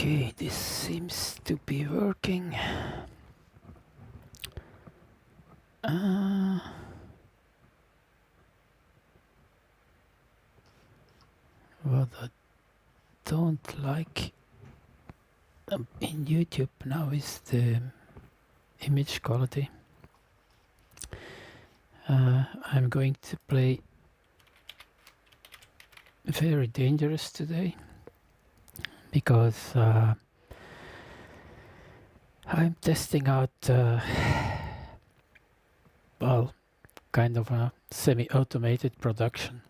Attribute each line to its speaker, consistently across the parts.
Speaker 1: Okay, this seems to be working. What I don't like in YouTube now is the image quality. I'm going to play very dangerous today because I'm testing out well, kind of a semi-automated production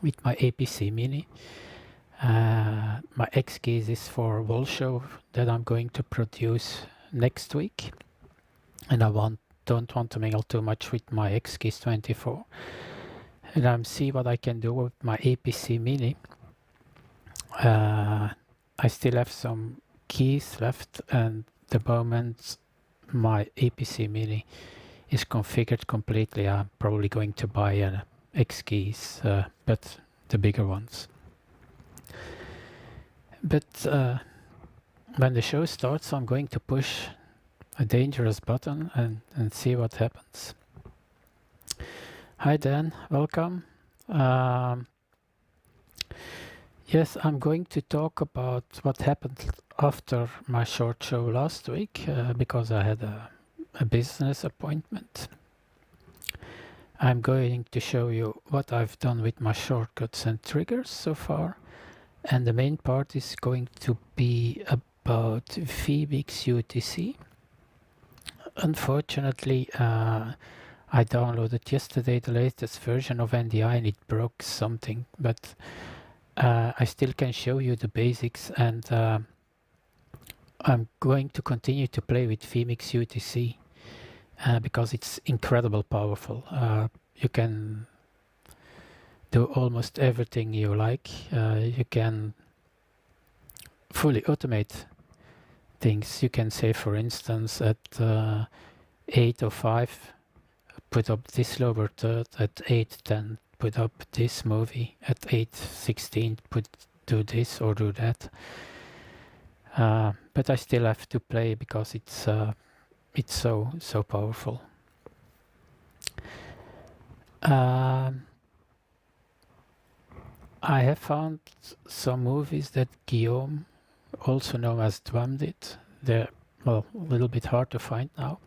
Speaker 1: with my APC Mini. My X keys is for wall show that I'm going to produce next week, and I don't want to mingle too much with my X keys 24. And I'm see what I can do with my APC Mini. I still have some keys left, and the moment my APC Mini is configured completely, I'm probably going to buy an X keys, but the bigger ones. But when the show starts, I'm going to push a dangerous button and see what happens. Hi Dan, welcome. Yes, I'm going to talk about what happened after my short show last week, because I had a business appointment. I'm going to show you what I've done with my shortcuts and triggers so far. And the main part is going to be about vMix UTC. Unfortunately, I downloaded yesterday the latest version of NDI and it broke something, but I still can show you the basics, and I'm going to continue to play with vMix UTC because it's incredibly powerful. You can do almost everything you like. You can fully automate things. You can say, for instance, at 8:05 put up this lower third, at 8:10 put up this movie, at 8:16 do this or do that. But I still have to play because it's so powerful. I have found some movies that Guillaume, also known as Dwam, did. They're, well, a little bit hard to find now,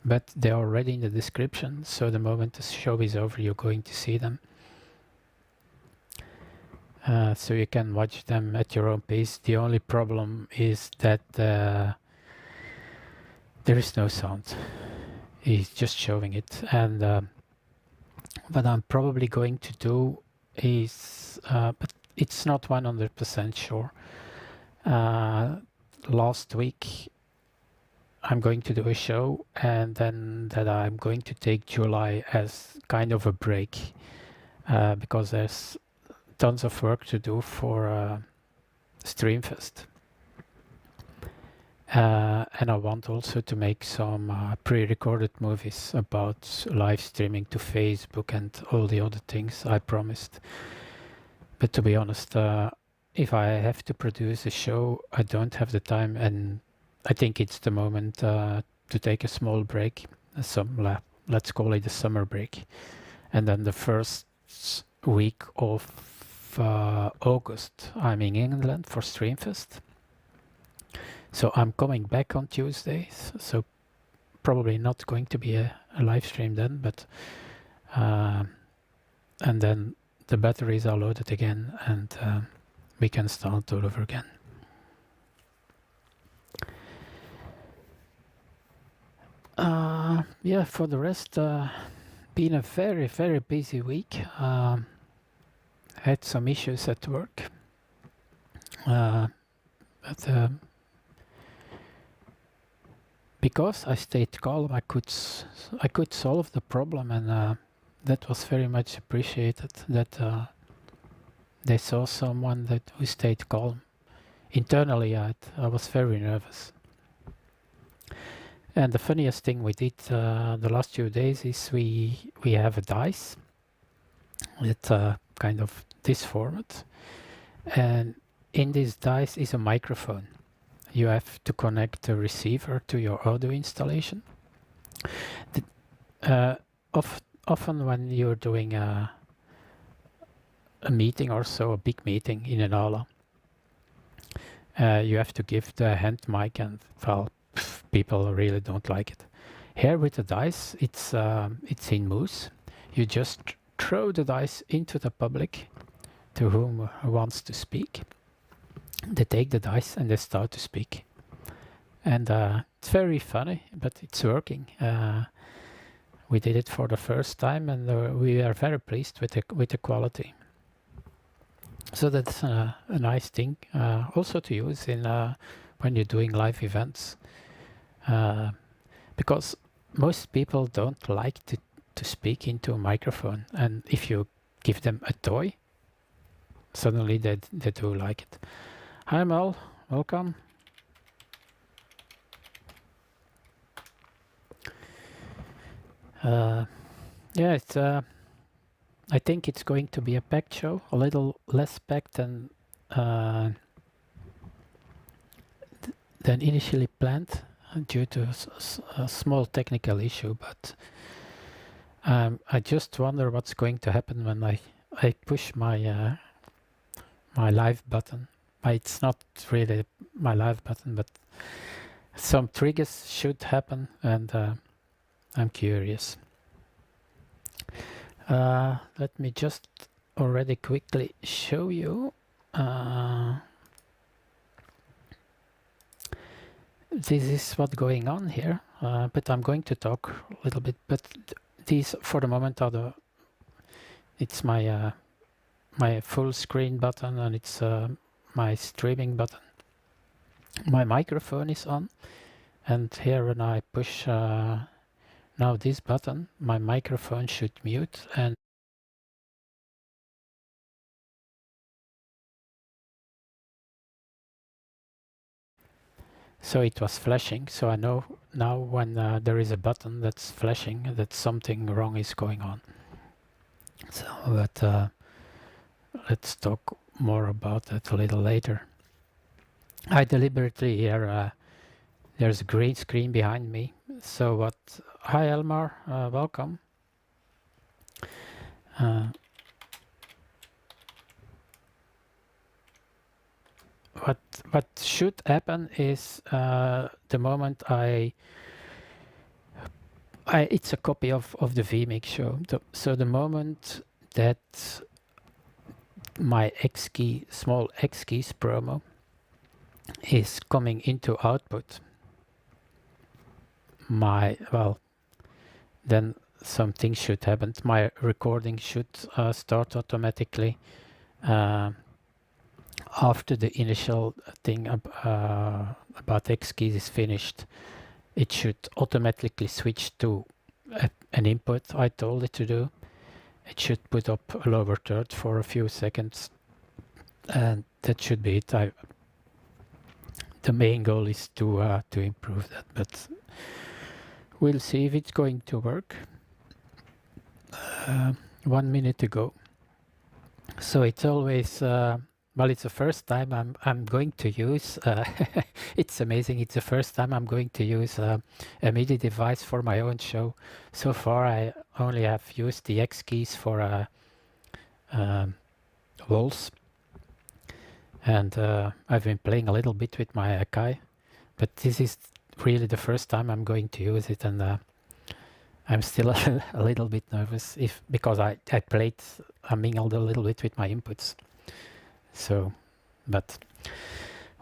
Speaker 1: but they're already in the description, so the moment the show is over, you're going to see them. So you can watch them at your own pace. The only problem is that there is no sound. He's just showing it, and what I'm probably going to do is, but it's not 100% sure. Last week I'm going to do a show, and then that I'm going to take July as kind of a break, because there's tons of work to do for Streamfest. And I want also to make some pre-recorded movies about live streaming to Facebook and all the other things I promised. But to be honest, if I have to produce a show, I don't have the time, and I think it's the moment to take a small break, let's call it a summer break. And then the first week of August, I'm in England for Streamfest. So I'm coming back on Tuesdays, so probably not going to be a live stream then, but and then the batteries are loaded again, and we can start all over again. Yeah, for the rest, been a very, very busy week. Had some issues at work, but because I stayed calm, I could solve the problem, and that was very much appreciated. That they saw someone who stayed calm. Internally, I was very nervous. And the funniest thing we did the last few days is we have a dice with kind of this format, and in this dice is a microphone. you have to connect the receiver to your audio installation. Often when you're doing a meeting or so, a big meeting in an aula, you have to give the hand mic, and well, people really don't like it. Here with the dice, it's in moose. You just throw the dice into the public to whom wants to speak. They take the dice and they start to speak. And it's very funny, but it's working. We did it for the first time, and we are very pleased with the quality. So that's a nice thing also to use in when you're doing live events, because most people don't like to speak into a microphone, and if you give them a toy, suddenly they do like it. Hi Mel, welcome. Yeah, it's I think it's going to be a packed show, a little less packed than initially planned due to a small technical issue, but I just wonder what's going to happen when I push my my live button. It's not really my live button, but some triggers should happen, and I'm curious. Let me just already quickly show you. This is what's going on here, but I'm going to talk a little bit. But these, for the moment, are it's my my full screen button, and it's my streaming button. My microphone is on, and here when I push now this button, my microphone should mute, and so it was flashing. So I know now when there is a button that's flashing that something wrong is going on. So, but let's talk more about that a little later. I deliberately here, there's a green screen behind me. So what? Hi Elmar, welcome. What should happen is the moment it's a copy of the vMix show. So the moment that my X key, small X keys promo is coming into output, then something should happen. My recording should start automatically after the initial thing about X keys is finished. It should automatically switch to an input I told it to do. It should put up a lower third for a few seconds, and that should be it. The main goal is to improve that, but we'll see if it's going to work. 1 minute to go. So it's always well, it's the first time I'm going to use. It's amazing. It's the first time I'm going to use a MIDI device for my own show. So far, I only have used the X keys for SOLS, and I've been playing a little bit with my Akai, but this is really the first time I'm going to use it, and I'm still a little bit nervous because I mingled a little bit with my inputs. So, but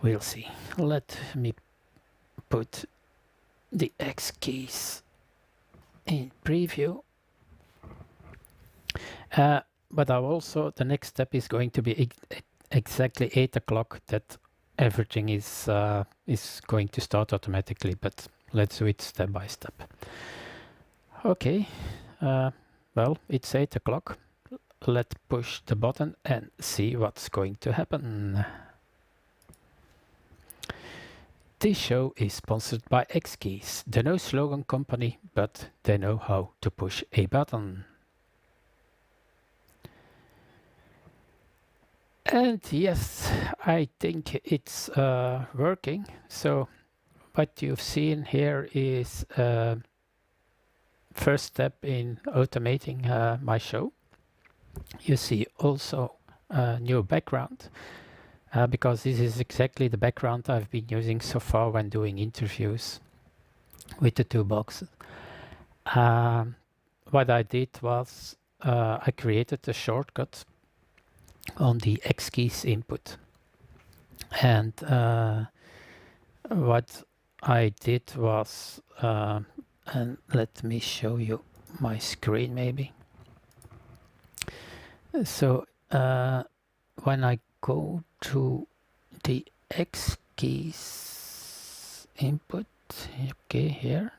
Speaker 1: we'll see. Let me put the X keys in preview. But the next step is going to be exactly 8 o'clock that everything is going to start automatically, but let's do it step by step. Okay, well, it's 8 o'clock. Let's push the button and see what's going to happen. This show is sponsored by X Keys, the no slogan company, but they know how to push a button. And yes, I think it's working. So what you've seen here is first step in automating my show. You see also a new background because this is exactly the background I've been using so far when doing interviews with the two boxes. What I did was I created a shortcut on the X keys input. And what I did was, and let me show you my screen maybe. So when I go to the X keys input, okay, here,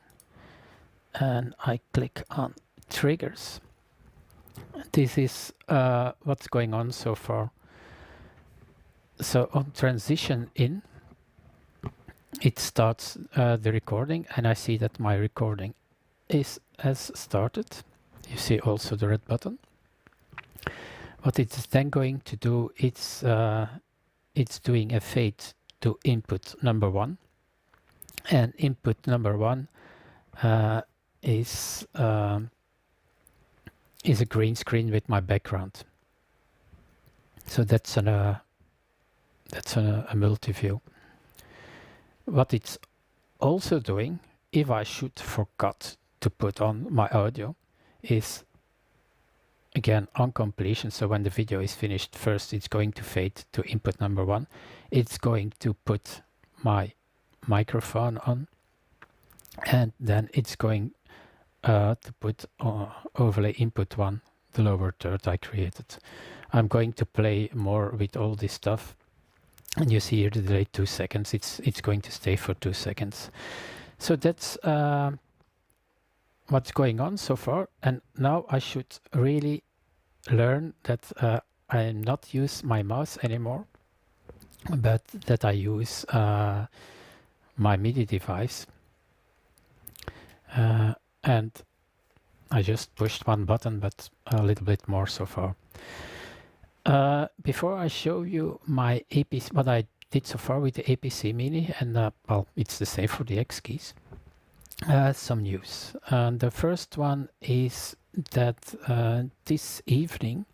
Speaker 1: and I click on triggers, this is what's going on so far. So on transition in, it starts the recording, and I see that my recording has started. You see also the red button. What it's then going to do, it's doing a fade to input number 1, and input number 1 is a green screen with my background. So that's a multi-view. What it's also doing, if I should forgot to put on my audio, is again on completion. So when the video is finished, first it's going to fade to input number 1. It's going to put my microphone on, and then it's going to put overlay input 1, the lower third I created. I'm going to play more with all this stuff. And you see here the delay 2 seconds. It's going to stay for 2 seconds. So that's what's going on so far. And now I should really learn that I not use my mouse anymore, but that I use my MIDI device. And I just pushed one button, but a little bit more so far. Before I show you my APC, what I did so far with the APC Mini, and well, it's the same for the X keys, some news. The first one is that this evening,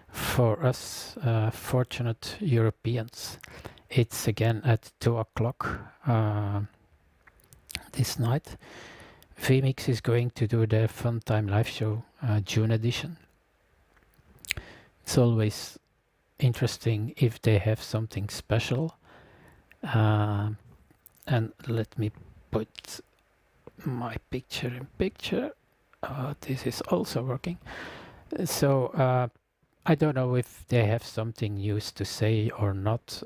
Speaker 1: for us fortunate Europeans, it's again at 2 o'clock this night. vMix is going to do their Fun Time live show, June edition. It's always interesting if they have something special. And let me put my picture in picture. This is also working. So I don't know if they have something news to say or not.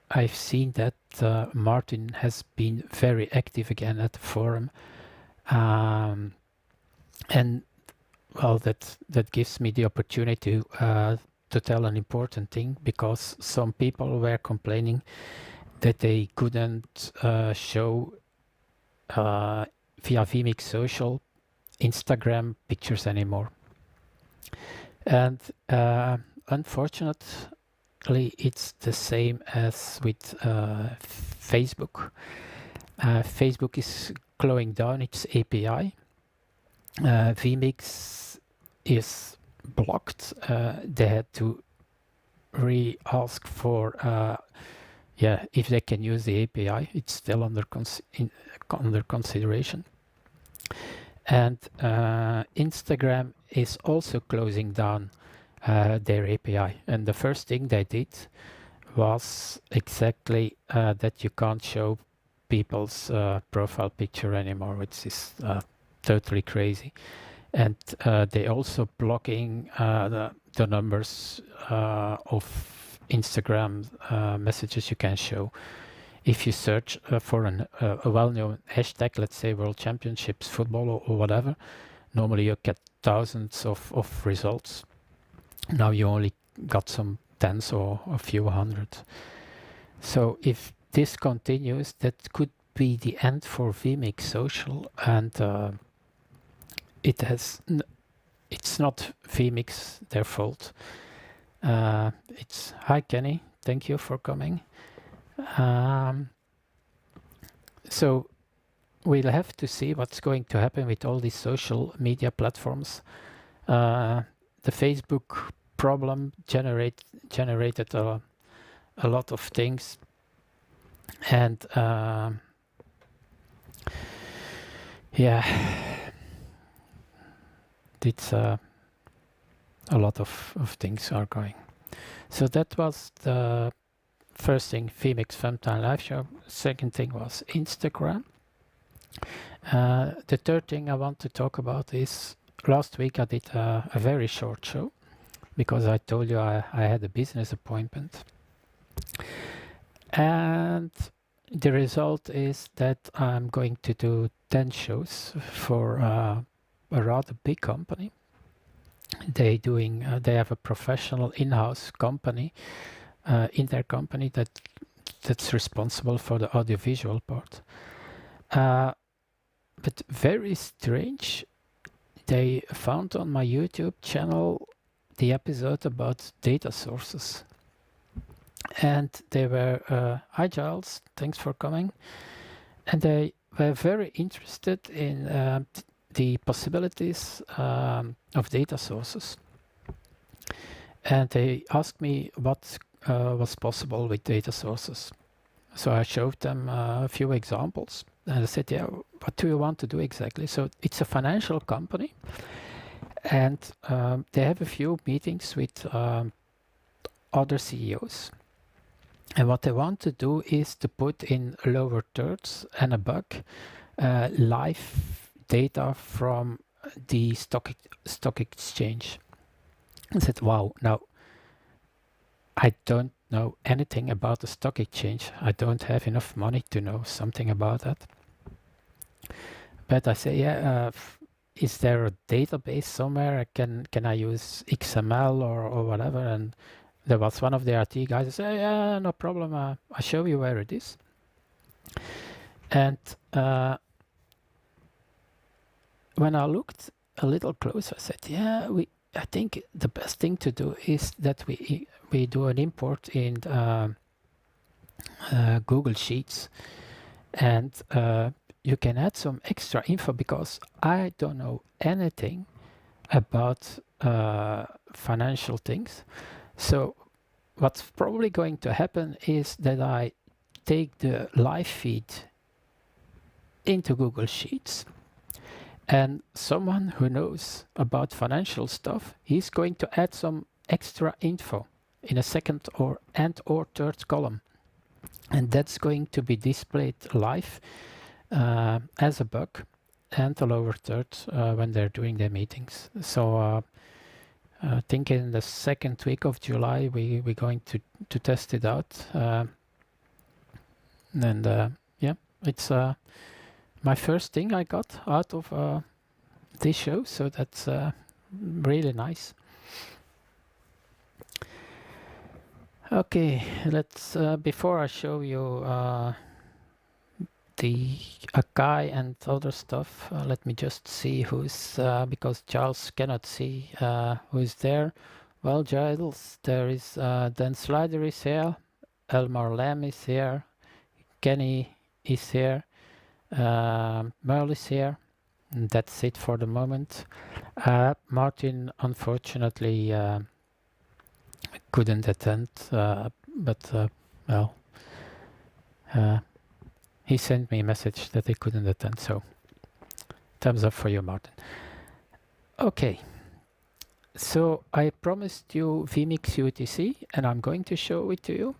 Speaker 1: I've seen that Martin has been very active again at the forum, and well, that gives me the opportunity to tell an important thing, because some people were complaining that they couldn't show via vMix Social Instagram pictures anymore. And unfortunately, it's the same as with Facebook. Facebook is closing down its API. vMix is blocked. They had to re-ask for if they can use the API. It's still under consideration. And Instagram is also closing down their API. And the first thing they did was exactly that you can't show people's profile picture anymore, which is totally crazy. And they also blocking the numbers of Instagram messages you can show. If you search for a well-known hashtag, let's say World Championships football or whatever, normally you get thousands of results. Now you only got some tens or a few hundred. So if this continues, that could be the end for vMix Social, and it has it's not vMix their fault. It's hi Kenny, thank you for coming. So we'll have to see what's going to happen with all these social media platforms. The Facebook problem generated a lot of things, and yeah, it's a lot of things are going. So that was the first thing, vMix Femtime Live Show. Second thing was Instagram. The third thing I want to talk about is last week I did a very short show because I told you I had a business appointment. And the result is that I'm going to do 10 shows for a rather big company. They have a professional in-house company in their company that's responsible for the audiovisual part. But very strange, they found on my YouTube channel the episode about data sources. And they were, hi Giles, thanks for coming. And they were very interested in the possibilities of data sources. And they asked me what was possible with data sources. So I showed them a few examples. And I said, yeah, what do you want to do exactly? So it's a financial company. And they have a few meetings with other CEOs. And what they want to do is to put in lower thirds and above live data from the stock exchange. I said, wow, now I don't know anything about the stock exchange. I don't have enough money to know something about that. But I say, yeah, is there a database somewhere? Can I use XML or whatever? And there was one of the IT guys who said, yeah, no problem. I'll show you where it is. And when I looked a little closer, I said, yeah, I think the best thing to do is that we do an import in Google Sheets, and you can add some extra info because I don't know anything about financial things. So what's probably going to happen is that I take the live feed into Google Sheets, and someone who knows about financial stuff, he's going to add some extra info in a second or third column. And that's going to be displayed live as a bug and the lower third when they're doing their meetings. So I think in the second week of July, we're going to test it out. Yeah, it's my first thing I got out of this show, so that's really nice. Okay, let's before I show you the Akai and other stuff, let me just see who's because Charles cannot see who's there. Well, Giles, there is Dan Slider is here, Elmar Lam is here, Kenny is here, Merle is here. And that's it for the moment. Martin unfortunately couldn't attend, but well, he sent me a message that he couldn't attend, so thumbs up for you, Martin. Okay, so I promised you vMix UTC, and I'm going to show it to you.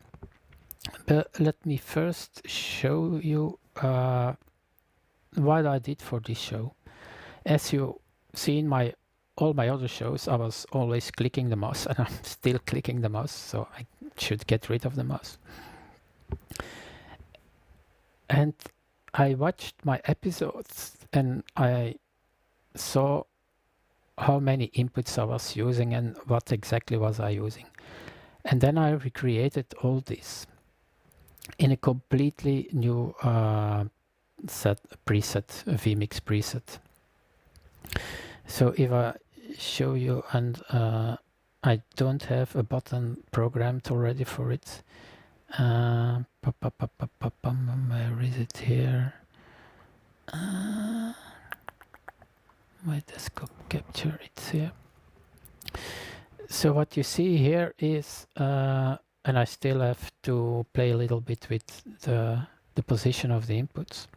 Speaker 1: But let me first show you what I did for this show. As you see in all my other shows, I was always clicking the mouse, and I'm still clicking the mouse, so I should get rid of the mouse. And I watched my episodes, and I saw how many inputs I was using and what exactly was I using. And then I recreated all this in a completely new preset, vMix preset. So if I show you, and I don't have a button programmed already for it. Where is it here? My desktop capture, it's here. So what you see here is, and I still have to play a little bit with the position of the inputs,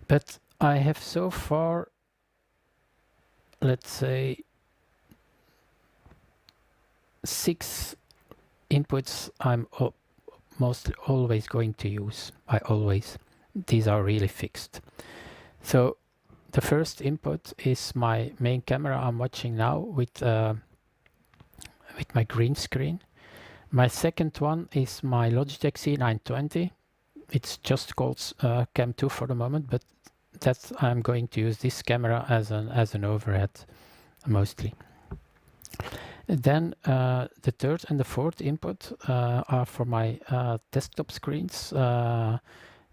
Speaker 1: but I have so far, let's say, 6 inputs I'm mostly always going to use. These are really fixed. So the first input is my main camera I'm watching now with my green screen. My second one is my Logitech C920. It's just called Cam 2 for the moment, but that's I'm going to use this camera as an overhead mostly. Then the third and the fourth input are for my desktop screens.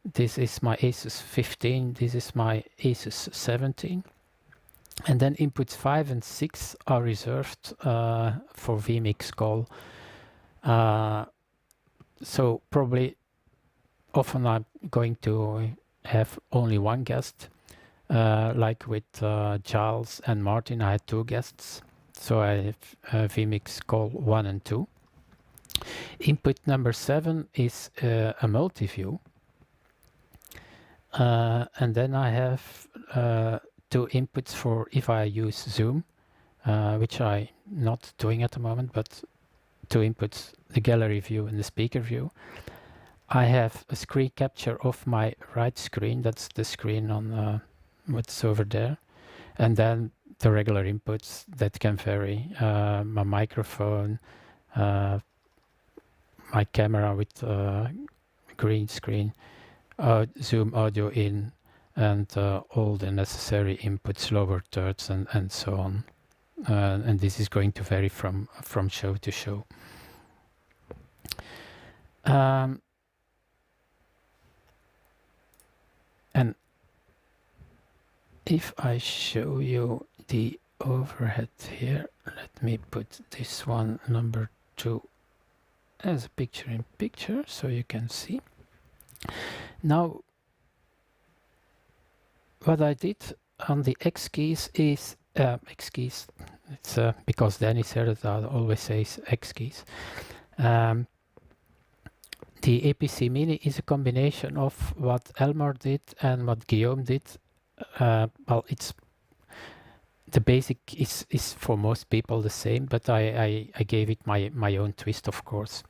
Speaker 1: This is my Asus 15, this is my Asus 17. And then inputs 5 and 6 are reserved for vMix call. So probably often I'm going to have only one guest. Like with Giles and Martin, I had 2 guests. So I have vMix call 1 and 2. Input number 7 is a multi-view. And then I have 2 inputs for if I use Zoom, which I'm not doing at the moment, but 2 inputs, the gallery view and the speaker view. I have a screen capture of my right screen, that's the screen on what's over there. And then the regular inputs that can vary, my microphone, my camera with green screen, Zoom audio in, and all the necessary inputs, lower thirds, and so on. And this is going to vary from show to show. And if I show you the overhead here, let me put this one, number 2, as a picture-in-picture so you can see. Now, what I did on the X keys is X keys. It's because Danny said it, I always say X keys. The APC Mini is a combination of what Elmar did and what Guillaume did. Well, it's the basic is for most people the same, but I gave it my own twist, of course.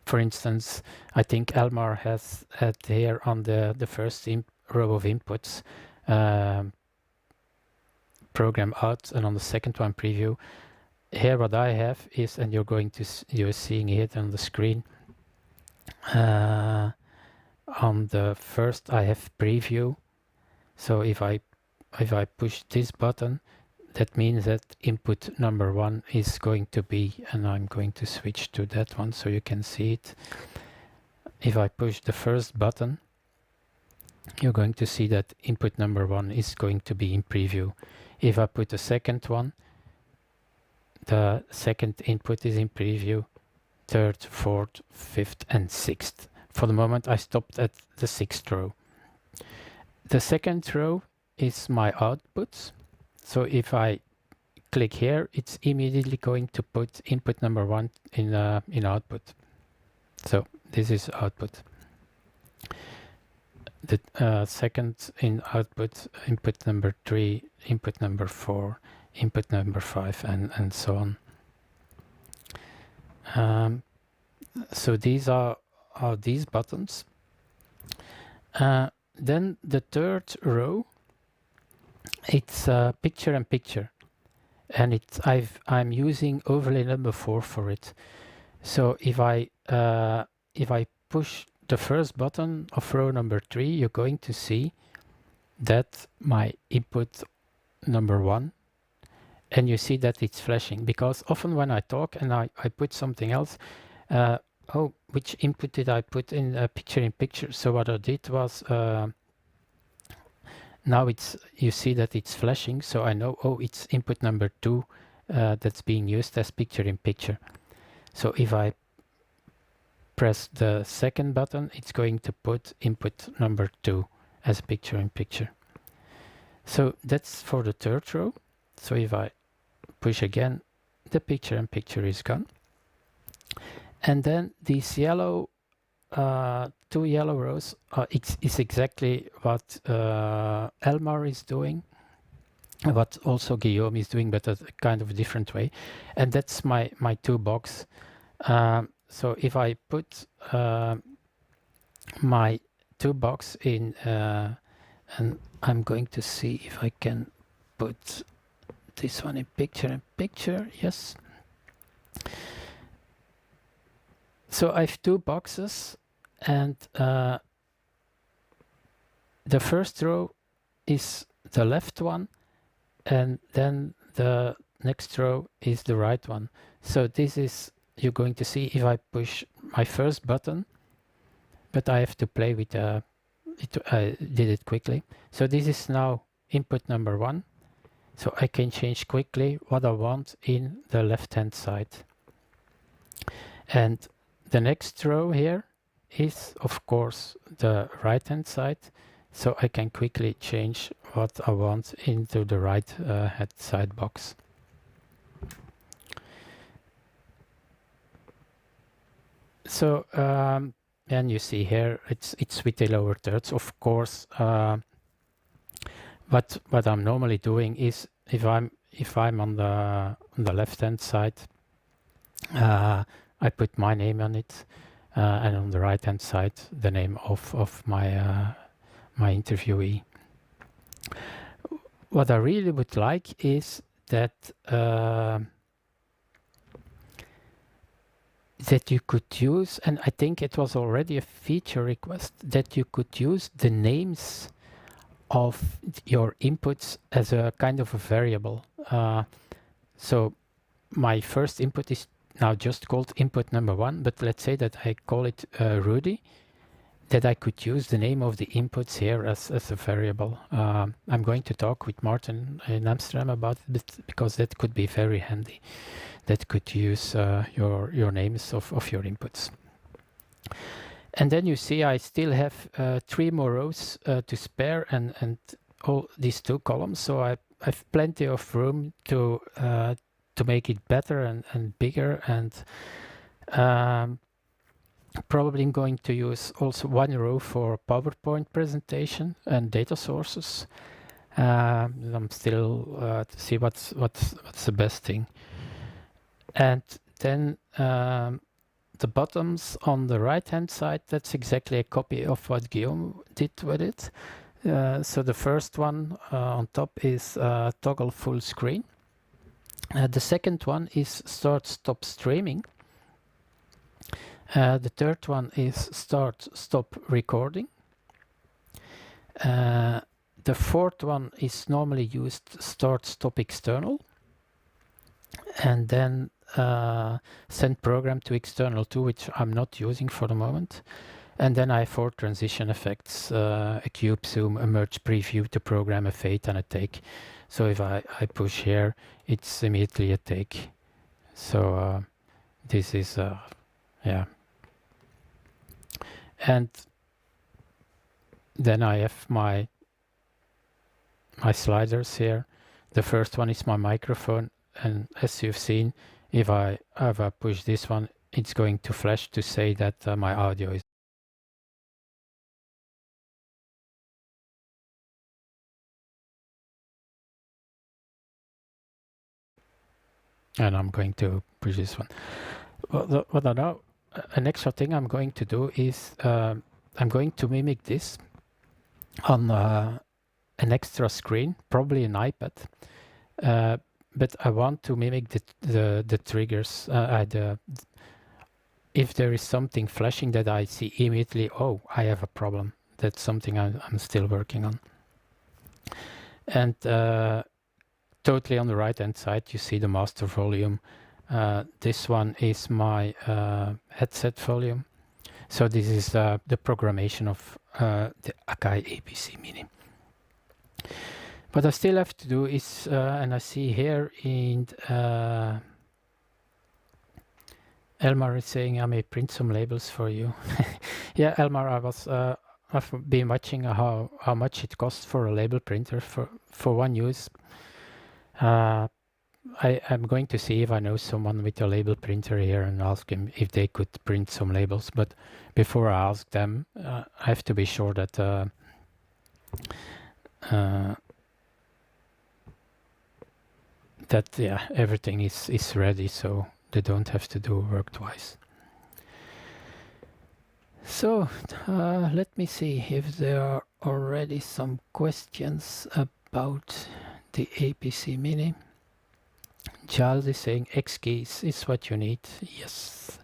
Speaker 1: For instance, I think Elmar has had here on the first row of inputs program out, and on the second one preview. Here what I have is, and you're seeing it on the screen. On the first I have preview. So if I push this button, that means that input number 1 is going to be, and I'm going to switch to that one so you can see it. If I push the first button, you're going to see that input number 1 is going to be in preview. If I put the second one, the second input is in preview, third, fourth, fifth, and sixth. For the moment, I stopped at the 6th row. The second row is my outputs. So if I click here, it's immediately going to put input number 1 in output. So this is output. The second in output, input number 3, input number 4, input number 5, and so on. So these are these buttons. Then the third row, it's picture-in-picture, and I'm using overlay number 4 for it. So if I push the first button of row number 3, you're going to see that my input number 1, and you see that it's flashing, because often when I talk and I put something else, oh, which input did I put in picture-in-picture? So what I did was now you see that it's flashing, so I know, oh, it's input number 2 that's being used as picture in picture. So if I press the second button, it's going to put input number 2 as picture in picture. So that's for the third row. So if I push again, the picture in picture is gone. And then these yellow, 2 yellow rows is exactly what Elmar is doing, what also Guillaume is doing, but a kind of different way. And that's my toolbox. So if I put my toolbox in, and I'm going to see if I can put this one in picture, yes. So I have 2 boxes, and the first row is the left one, and then the next row is the right one. So this is, you're going to see if I push my first button, but I have to play with I did it quickly. So this is now input number 1. So I can change quickly what I want in the left hand side. And the next row here is of course the right hand side. So I can quickly change what I want into the right hand side box. So and you see here it's with the lower thirds. Of course, what I'm normally doing is if I'm on the left hand side, I put my name on it, and on the right hand side the name of my my interviewee. What I really would like is that that you could use, and I think it was already a feature request, that you could use the names of your inputs as a kind of a variable. So my first input is now just called input number 1, but let's say that I call it Rudy, that I could use the name of the inputs here as a variable. I'm going to talk with Martin in Amsterdam about it, because that could be very handy. That could use your names of your inputs. And then you see I still have 3 more rows to spare, and all these 2 columns. So I have plenty of room to make it better and bigger. And probably I'm going to use also 1 row for PowerPoint presentation and data sources. I'm still to see what's the best thing. And then the bottoms on the right hand side, that's exactly a copy of what Guillaume did with it. So the first one on top is toggle full screen. The second one is start stop streaming. The third one is start stop recording. The fourth one is normally used start stop external. And then send program to external 2, which I'm not using for the moment. And then I have 4 transition effects, a cube zoom, a merge preview to program a fade and a take. So if I push here, it's immediately a take. So this is, yeah. And then I have my sliders here. The first one is my microphone. And as you've seen, if I push this one, it's going to flash to say that my audio is. And I'm going to push this one. Well, what I know, an extra thing I'm going to do is I'm going to mimic this on an extra screen, probably an iPad. But I want to mimic the triggers. If there is something flashing that I see immediately, oh, I have a problem. That's something I'm still working on. And totally on the right hand side, you see the master volume. This one is my headset volume. So this is the programmation of the Akai APC Mini. What I still have to do is, and I see here in Elmar is saying I may print some labels for you. Yeah, Elmar, I've been watching how much it costs for a label printer for one use. I'm going to see if I know someone with a label printer here and ask him if they could print some labels. But before I ask them, I have to be sure that everything is ready, so they don't have to do work twice. So let me see if there are already some questions about the APC Mini. Giles is saying X keys is what you need. Yes,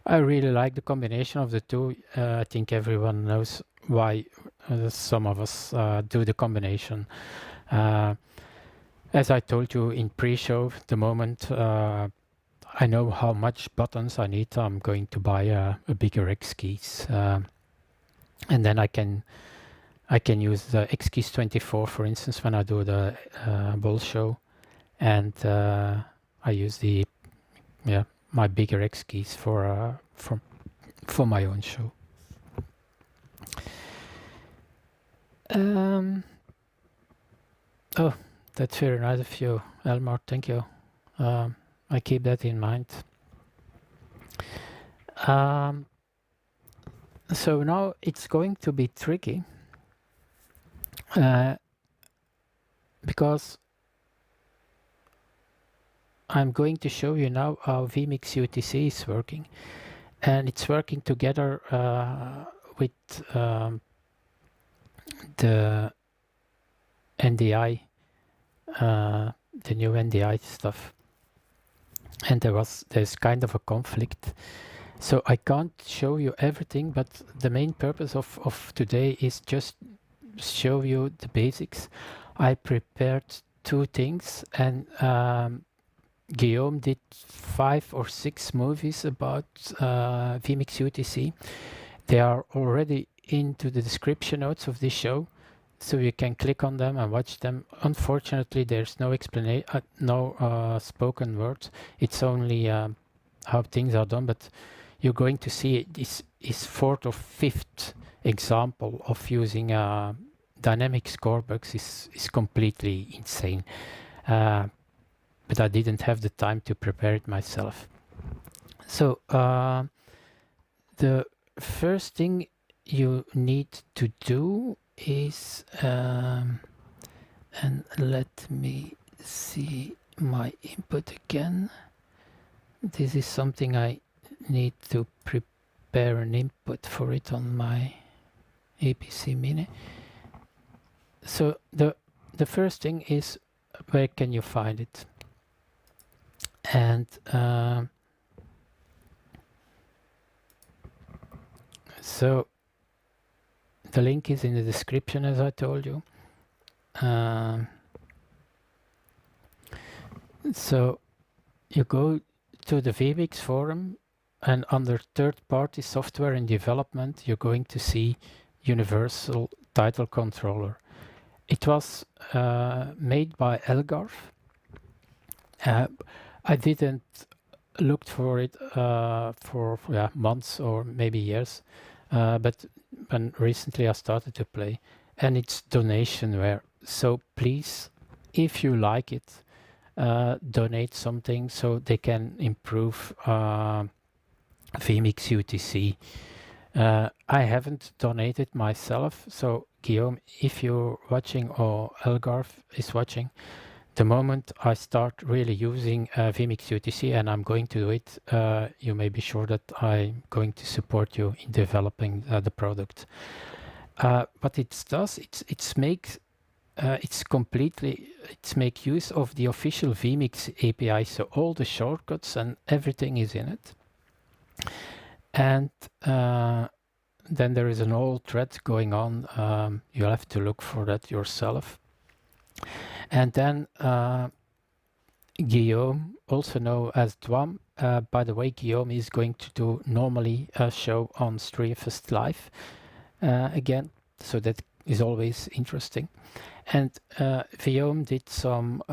Speaker 1: I really like the combination of the two. I think everyone knows why some of us do the combination. As I told you in pre-show, the moment I know how much buttons I need, I'm going to buy a bigger X keys, and then I can use the X keys 24, for instance, when I do the ball show, and I use my bigger X keys for my own show. Oh, that's very nice of you, Elmar. Thank you. I keep that in mind. So now it's going to be tricky because I'm going to show you now how vMix UTC is working, and it's working together with the NDI, the new NDI stuff. And there's kind of a conflict, so I can't show you everything, but the main purpose of today is just show you the basics. I prepared 2 things, and Guillaume did 5 or 6 movies about vMix UTC. They are already into the description notes of this show, so you can click on them and watch them. Unfortunately, there's no explanation, no spoken words. It's only how things are done, but you're going to see this is 4th or 5th example of using dynamic scorebugs is completely insane. But I didn't have the time to prepare it myself. So the first thing you need to do is, and let me see my input again. This is something I need to prepare an input for it on my APC Mini. So the first thing is, where can you find it? And so the link is in the description, as I told you. So you go to the vMix forum, and under third-party software and development, you're going to see Universal Title Controller. It was made by Elgarth. I didn't look for it for months or maybe years, but when recently I started to play, and it's donationware. So please, if you like it, donate something so they can improve vMix UTC. I haven't donated myself, so Guillaume, if you're watching or Elgarth is watching, the moment I start really using vMix UTC, and I'm going to do it, you may be sure that I'm going to support you in developing the product. What it does, it's make use of the official vMix API, so all the shortcuts and everything is in it. And then there is an old thread going on. You'll have to look for that yourself. And then Guillaume, also known as Dwam. By the way, Guillaume is going to do normally a show on Streamfest Live again, so that is always interesting. And Guillaume did some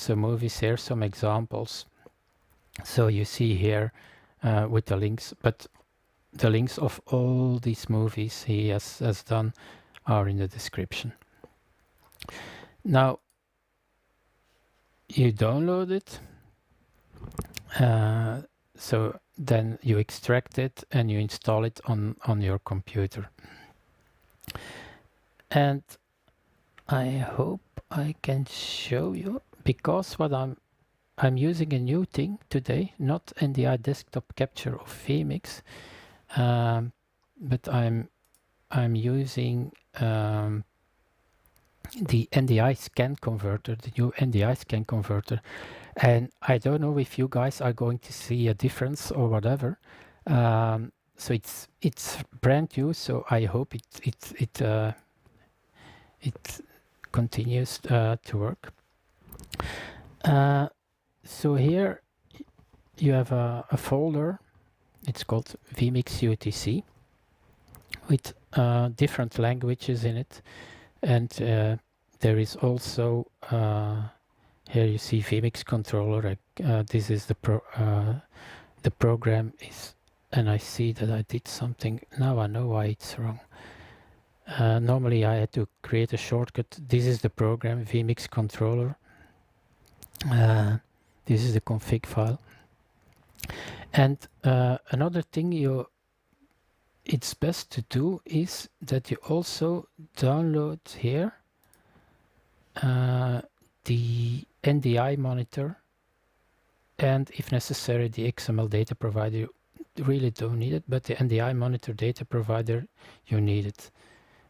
Speaker 1: movies here, some examples. So you see here with the links, but the links of all these movies he has done are in the description. Now you download it, so then you extract it and you install it on your computer. And I hope I can show you, because what I'm using a new thing today, not NDI desktop capture of vMix, but I'm using the NDI scan converter, the new NDI scan converter, and I don't know if you guys are going to see a difference or whatever. So it's brand new, so I hope it continues to work. So here you have a folder. It's called vMix UTC with different languages in it, and there is also here you see vMix controller. This is the program is, and I see that I did something. Now I know why it's wrong. Normally I had to create a shortcut. This is the program, vMix controller. This is the config file. And another thing it's best to do is that you also download here the NDI monitor, and if necessary the XML data provider. You really don't need it, but the NDI monitor data provider you need it.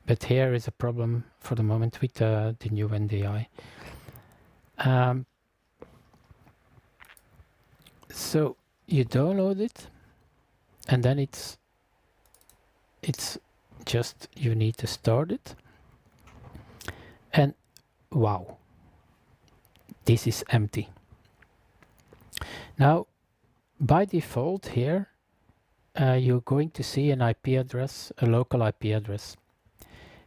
Speaker 1: But here is a problem for the moment with the new NDI. So you download it, and then it's just you need to start it, and wow, this is empty. Now by default here you're going to see an IP address, a local IP address.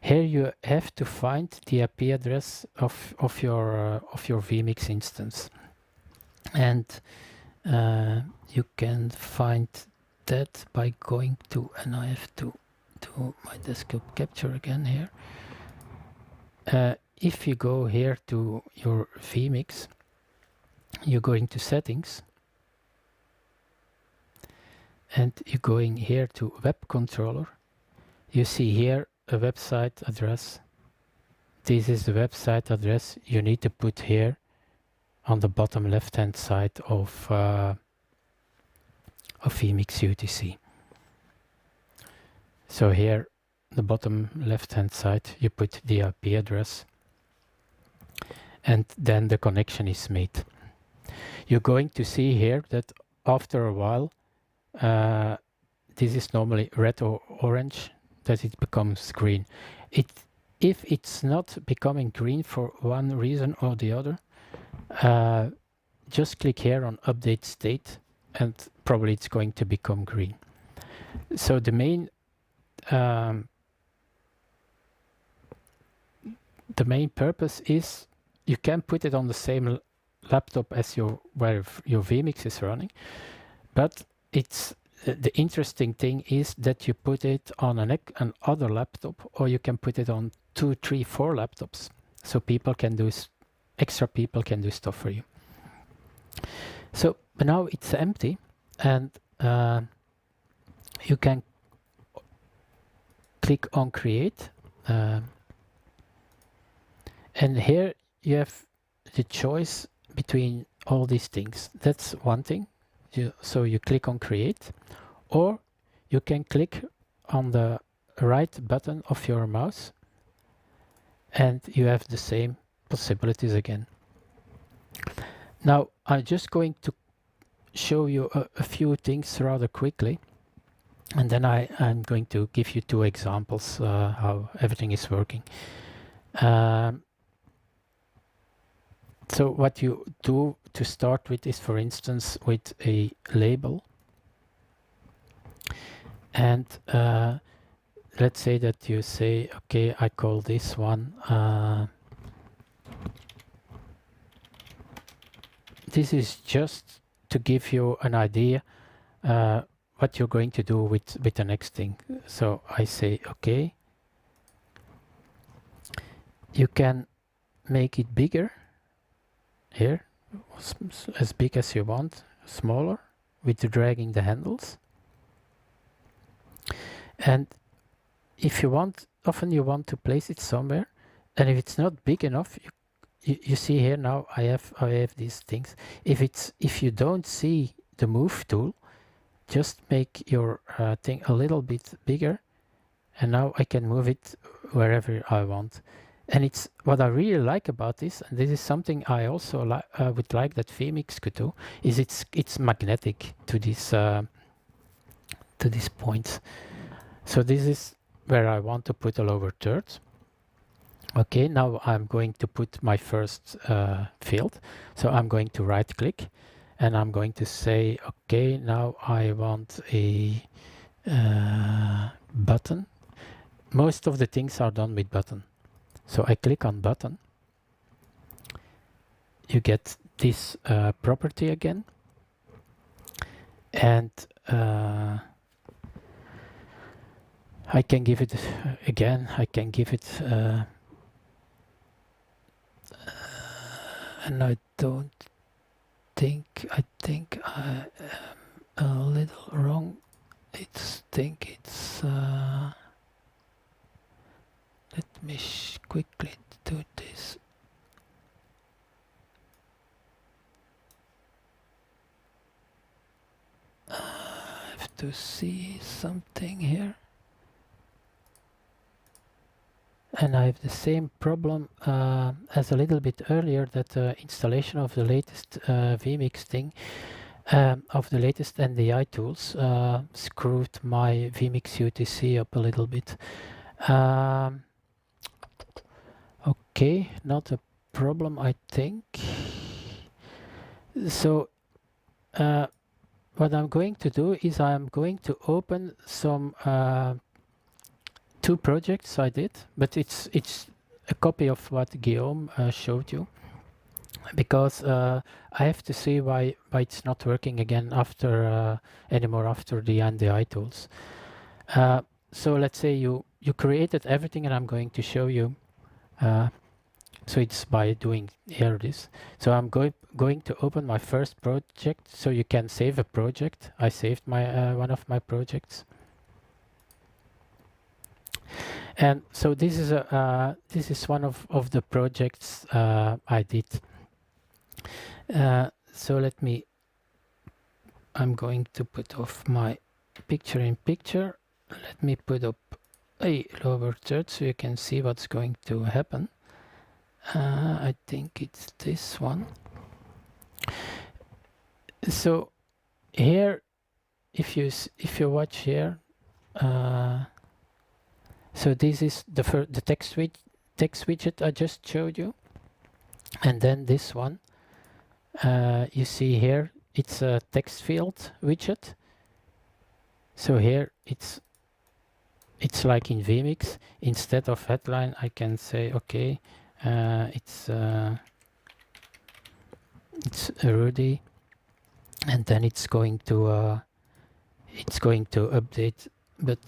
Speaker 1: Here you have to find the IP address of your vMix instance, and you can find that by going to, and I have to do my desktop capture again here. If you go here to your vMix, you go into settings, and you're going here to web controller. You see here a website address. This is the website address you need to put here on the bottom left hand side of vMix UTC. So here, the bottom left hand side, you put the IP address, and then the connection is made. You're going to see here that after a while, this is normally red or orange, that it becomes green. If it's not becoming green for one reason or the other, just click here on update state, and probably it's going to become green. So the main purpose is you can put it on the same laptop as where your vMix is running, but it's the interesting thing is that you put it on an other laptop, or you can put it on 2, 3, 4 laptops, so extra people can do stuff for you. So but now it's empty, and you can click on create, and here you have the choice between all these things. That's one thing. So you click on create, or you can click on the right button of your mouse, and you have the same possibilities again. Now I'm just going to show you a few things rather quickly, and then I'm going to give you 2 examples how everything is working. So what you do to start with is, for instance, with a label, and let's say that you say, okay, I call this one, this is just to give you an idea what you're going to do with the next thing. So I say, okay, you can make it bigger here, as big as you want, smaller, with dragging the handles. And if you want, often you want to place it somewhere, and if it's not big enough, you see here now I have these things. If you don't see the move tool, just make your thing a little bit bigger, and now I can move it wherever I want. And it's what I really like about this, and this is something I also would like that vMix could do, is it's magnetic to these points. So this is where I want to put a lower third. Okay, now I'm going to put my first field. So I'm going to right click and I'm going to say, okay, now I want a button. Most of the things are done with button. So I click on button. You get this property again. And I can give it again, I can give it and I think I am a little wrong. It's let me quickly do this. I have to see something here. And I have the same problem as a little bit earlier, that the installation of the latest vMix thing, of the latest NDI tools, screwed my vMix UTC up a little bit. Okay, not a problem, I think. So what I'm going to do is I'm going to open some two projects I did, but it's a copy of what Guillaume showed you, because I have to see why it's not working again after anymore after the NDI tools. So let's say you created everything, and I'm going to show you. So it's by doing here this. So I'm going to open my first project, so you can save a project. I saved my one of my projects. And so this is one of the projects I did. So I'm going to put off my picture in picture. Let me put up a lower third so you can see what's going to happen. I think it's this one. So here, if you watch here, so this is the text widget I just showed you, and then this one, you see here, it's a text field widget. So here it's like in vMix, instead of headline I can say, okay, it's Rudy, and then it's going to update, but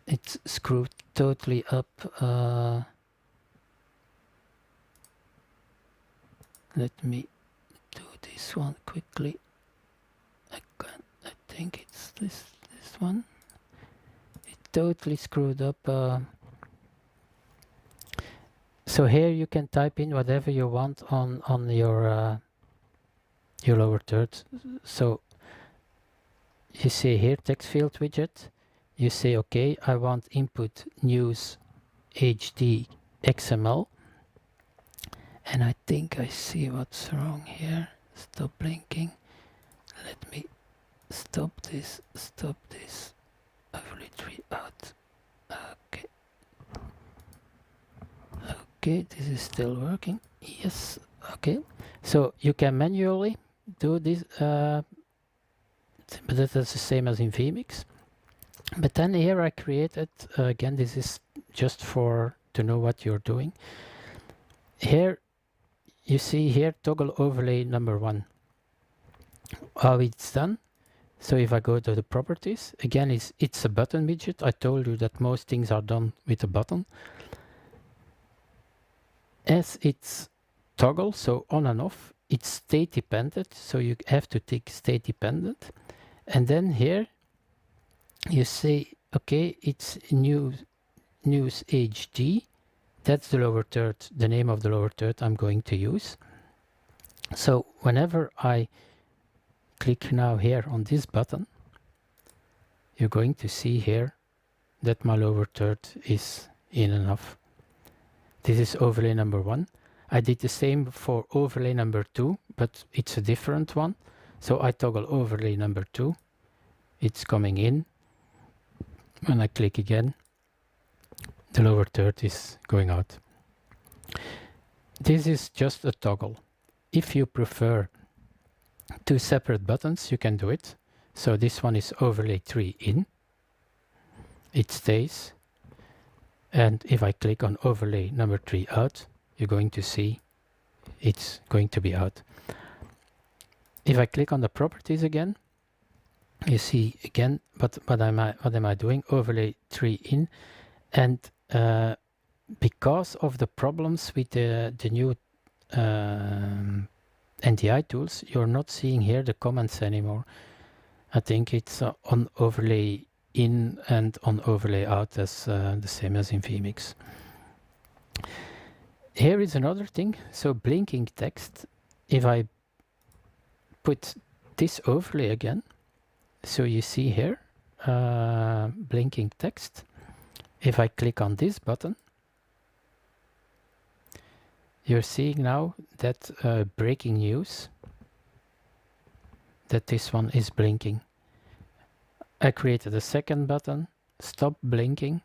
Speaker 1: it's screwed totally up. Let me do this one quickly. I think it's this one. It totally screwed up. So here you can type in whatever you want on your lower third. So you see here text field widget. You say, okay, I want input news HD XML. And I think I see what's wrong here. Stop blinking. Let me stop this. Overly out. Okay. Okay, this is still working. Yes. Okay. So you can manually do this, but that's the same as in vMix. But then here I created, again, this is just to know what you're doing. Here, you see here, toggle overlay number 1. How it's done. So if I go to the properties, again, it's a button widget. I told you that most things are done with a button. As it's toggle, so on and off, it's state dependent. So you have to tick state dependent. And then here you say, okay, it's news HD. That's the lower third, the name of the lower third I'm going to use. So whenever I click now here on this button, you're going to see here that my lower third is in and off. This is overlay number 1. I did the same for overlay number 2, but it's a different one. So I toggle overlay number 2. It's coming in. When I click again, the lower third is going out. This is just a toggle. If you prefer 2 separate buttons, you can do it. So this one is overlay 3 in. It stays. And if I click on overlay number 3 out, you're going to see it's going to be out. If I click on the properties again, you see again, but what am I doing? Overlay 3 in. And because of the problems with the new NDI tools, you're not seeing here the comments anymore. I think it's on overlay in and on overlay out as the same as in vMix. Here is another thing. So blinking text, if I put this overlay again, so you see here blinking text. If I click on this button, you're seeing now that breaking news, that this one is blinking. I created a second button, stop blinking,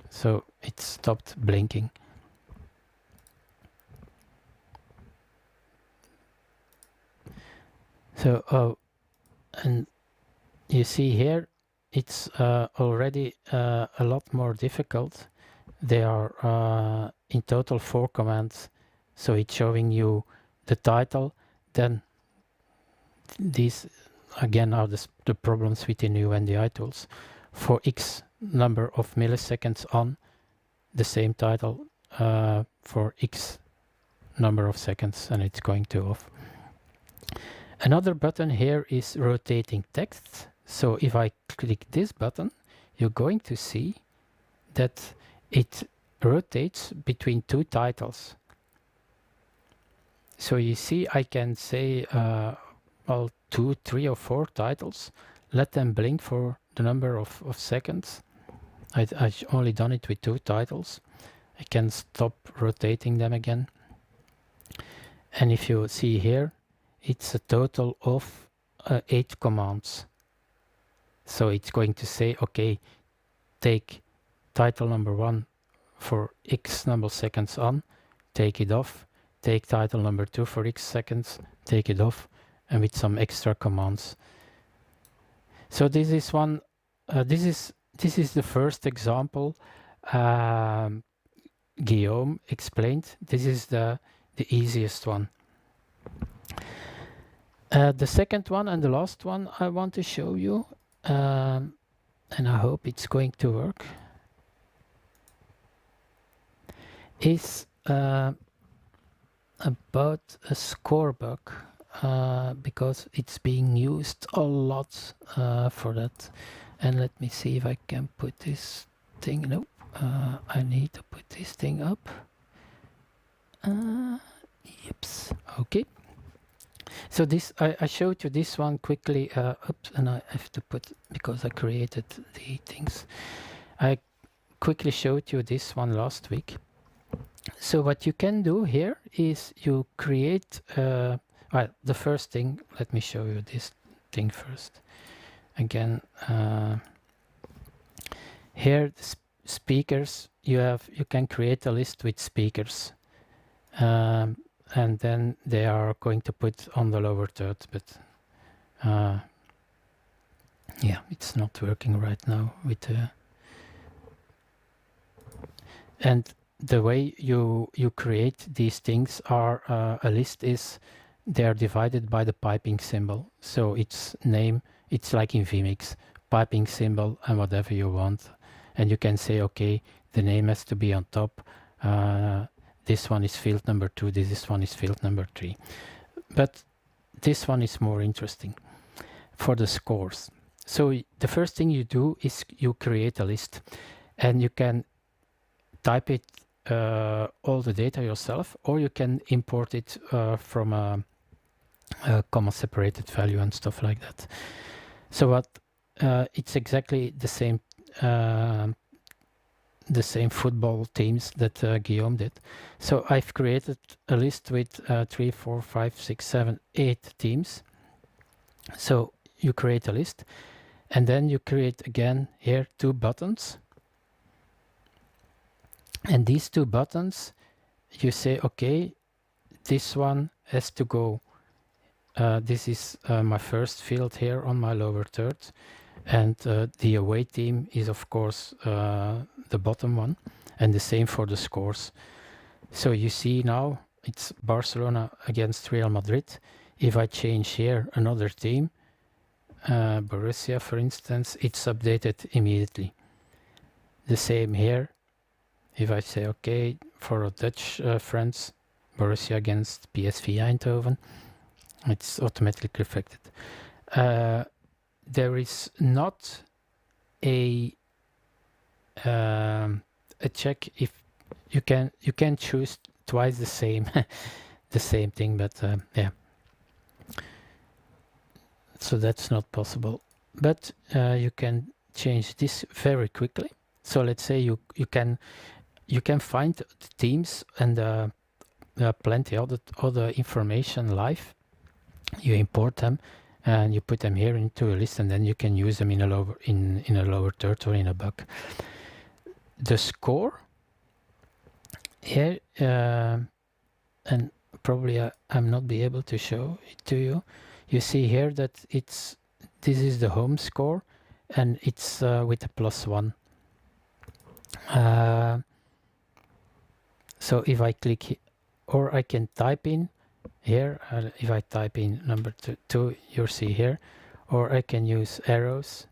Speaker 1: so it stopped blinking. So, and you see here, it's already a lot more difficult. There are in total 4 commands, so it's showing you the title. Then these again are the problems with the new NDI tools. For X number of milliseconds on, the same title for X number of seconds, and it's going to off. Another button here is rotating text. So if I click this button, you're going to see that it rotates between 2 titles. So you see, I can say, well, 2, 3, or 4 titles. Let them blink for the number of seconds. I've only done it with 2 titles. I can stop rotating them again. And if you see here, it's a total of 8 commands. So it's going to say, okay, take title number 1 for X number seconds on, take it off, take title number 2 for X seconds, take it off, and with some extra commands. So this is one, this is the first example Guillaume explained. This is the easiest one. The second one and the last one I want to show you, and I hope it's going to work, is about a score bug, because it's being used a lot for that. And let me see if I can put this thing. Nope, I need to put this thing up. Yips. Okay. So this, I showed you this one quickly. Oops, and I have to put, because I created the things. I quickly showed you this one last week. So what you can do here is you create, well, the first thing, let me show you this thing first. Again, here the speakers, you can create a list with speakers. And then they are going to put on the lower third, but Yeah, it's not working right now with the... And the way you create these things are a list is they are divided by the piping symbol. So it's name, it's like in vMix, piping symbol and whatever you want. And you can say, okay, the name has to be on top. This one is field number 2, this one is field number 3. But this one is more interesting for the scores. So the first thing you do is you create a list, and you can type it all the data yourself, or you can import it from a comma separated value and stuff like that. So what it's exactly the same football teams that Guillaume did. So I've created a list with 3, 4, 5, 6, 7, 8 teams. So you create a list, and then you create again here 2 buttons. And these 2 buttons, you say, okay, this one has to go. This is my first field here on my lower third. And the away team is, of course, the bottom one. And the same for the scores. So you see now it's Barcelona against Real Madrid. If I change here another team, Borussia, for instance, it's updated immediately. The same here. If I say, okay, for our Dutch friends, Borussia against PSV Eindhoven, it's automatically reflected. There is not a check if you can choose twice the same the same thing, but yeah. So that's not possible. But you can change this very quickly. So let's say you can find the teams and plenty other information live. You import them and you put them here into a list, and then you can use them in a lower third or in a buck. The score here, and probably I'm not be able to show it to you. You see here that this is the home score, and it's with a +1. So if I click, or I can type in here, if I type in number 2, you'll see here, or I can use arrows,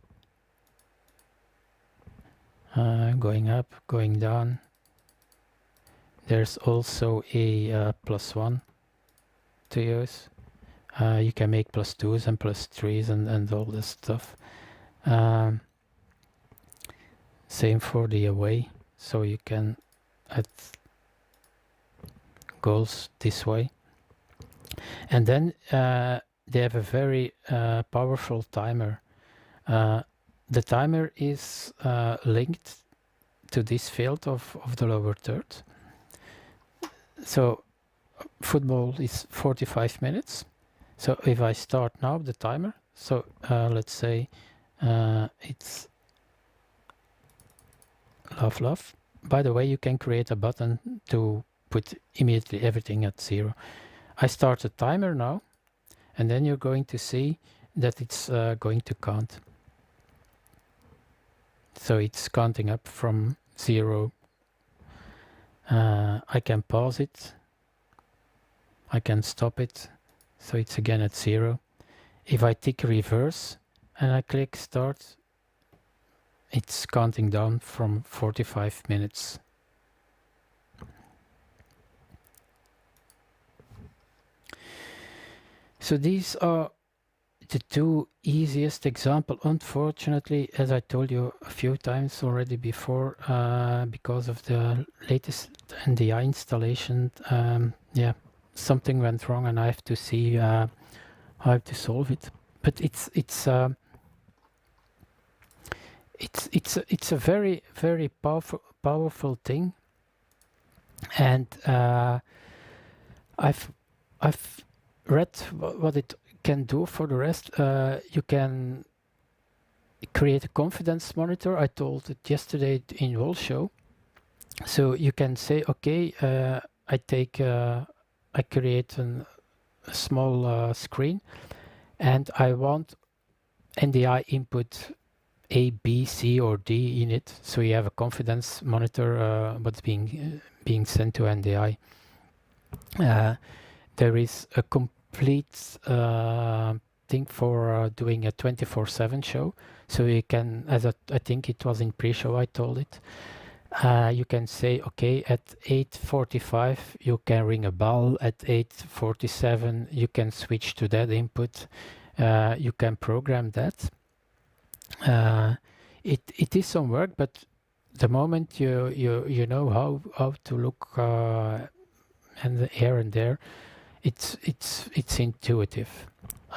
Speaker 1: going up, going down. There's also a +1 to use. You can make +2s and +3s and all this stuff. Same for the away, so you can add goals this way. And then they have a very powerful timer. The timer is linked to this field of the lower third. So football is 45 minutes. So if I start now the timer, so let's say it's love. By the way, you can create a button to put immediately everything at 0. I start the timer now, and then you're going to see that it's going to count. So it's counting up from 0. I can pause it. I can stop it. So it's again at 0. If I tick reverse and I click start, it's counting down from 45 minutes. So these are the 2 easiest examples. Unfortunately, as I told you a few times already before, because of the latest NDI installation, yeah, something went wrong, and I have to see how I have to solve it. But it's a very, very powerful thing, and I've read what it can do for the rest. You can create a confidence monitor. I told it yesterday in Wall Show. So you can say, okay, I create a small screen, and I want NDI input A, B, C, or D in it, so you have a confidence monitor what's being sent to NDI. There is a complete thing for doing a 24/7 show, so you can, as I think it was in pre-show I told it, you can say, okay, at 8:45 you can ring a bell, at 8:47 you can switch to that input. You can program that. It is some work, but the moment you know how to look and here and there, it's intuitive.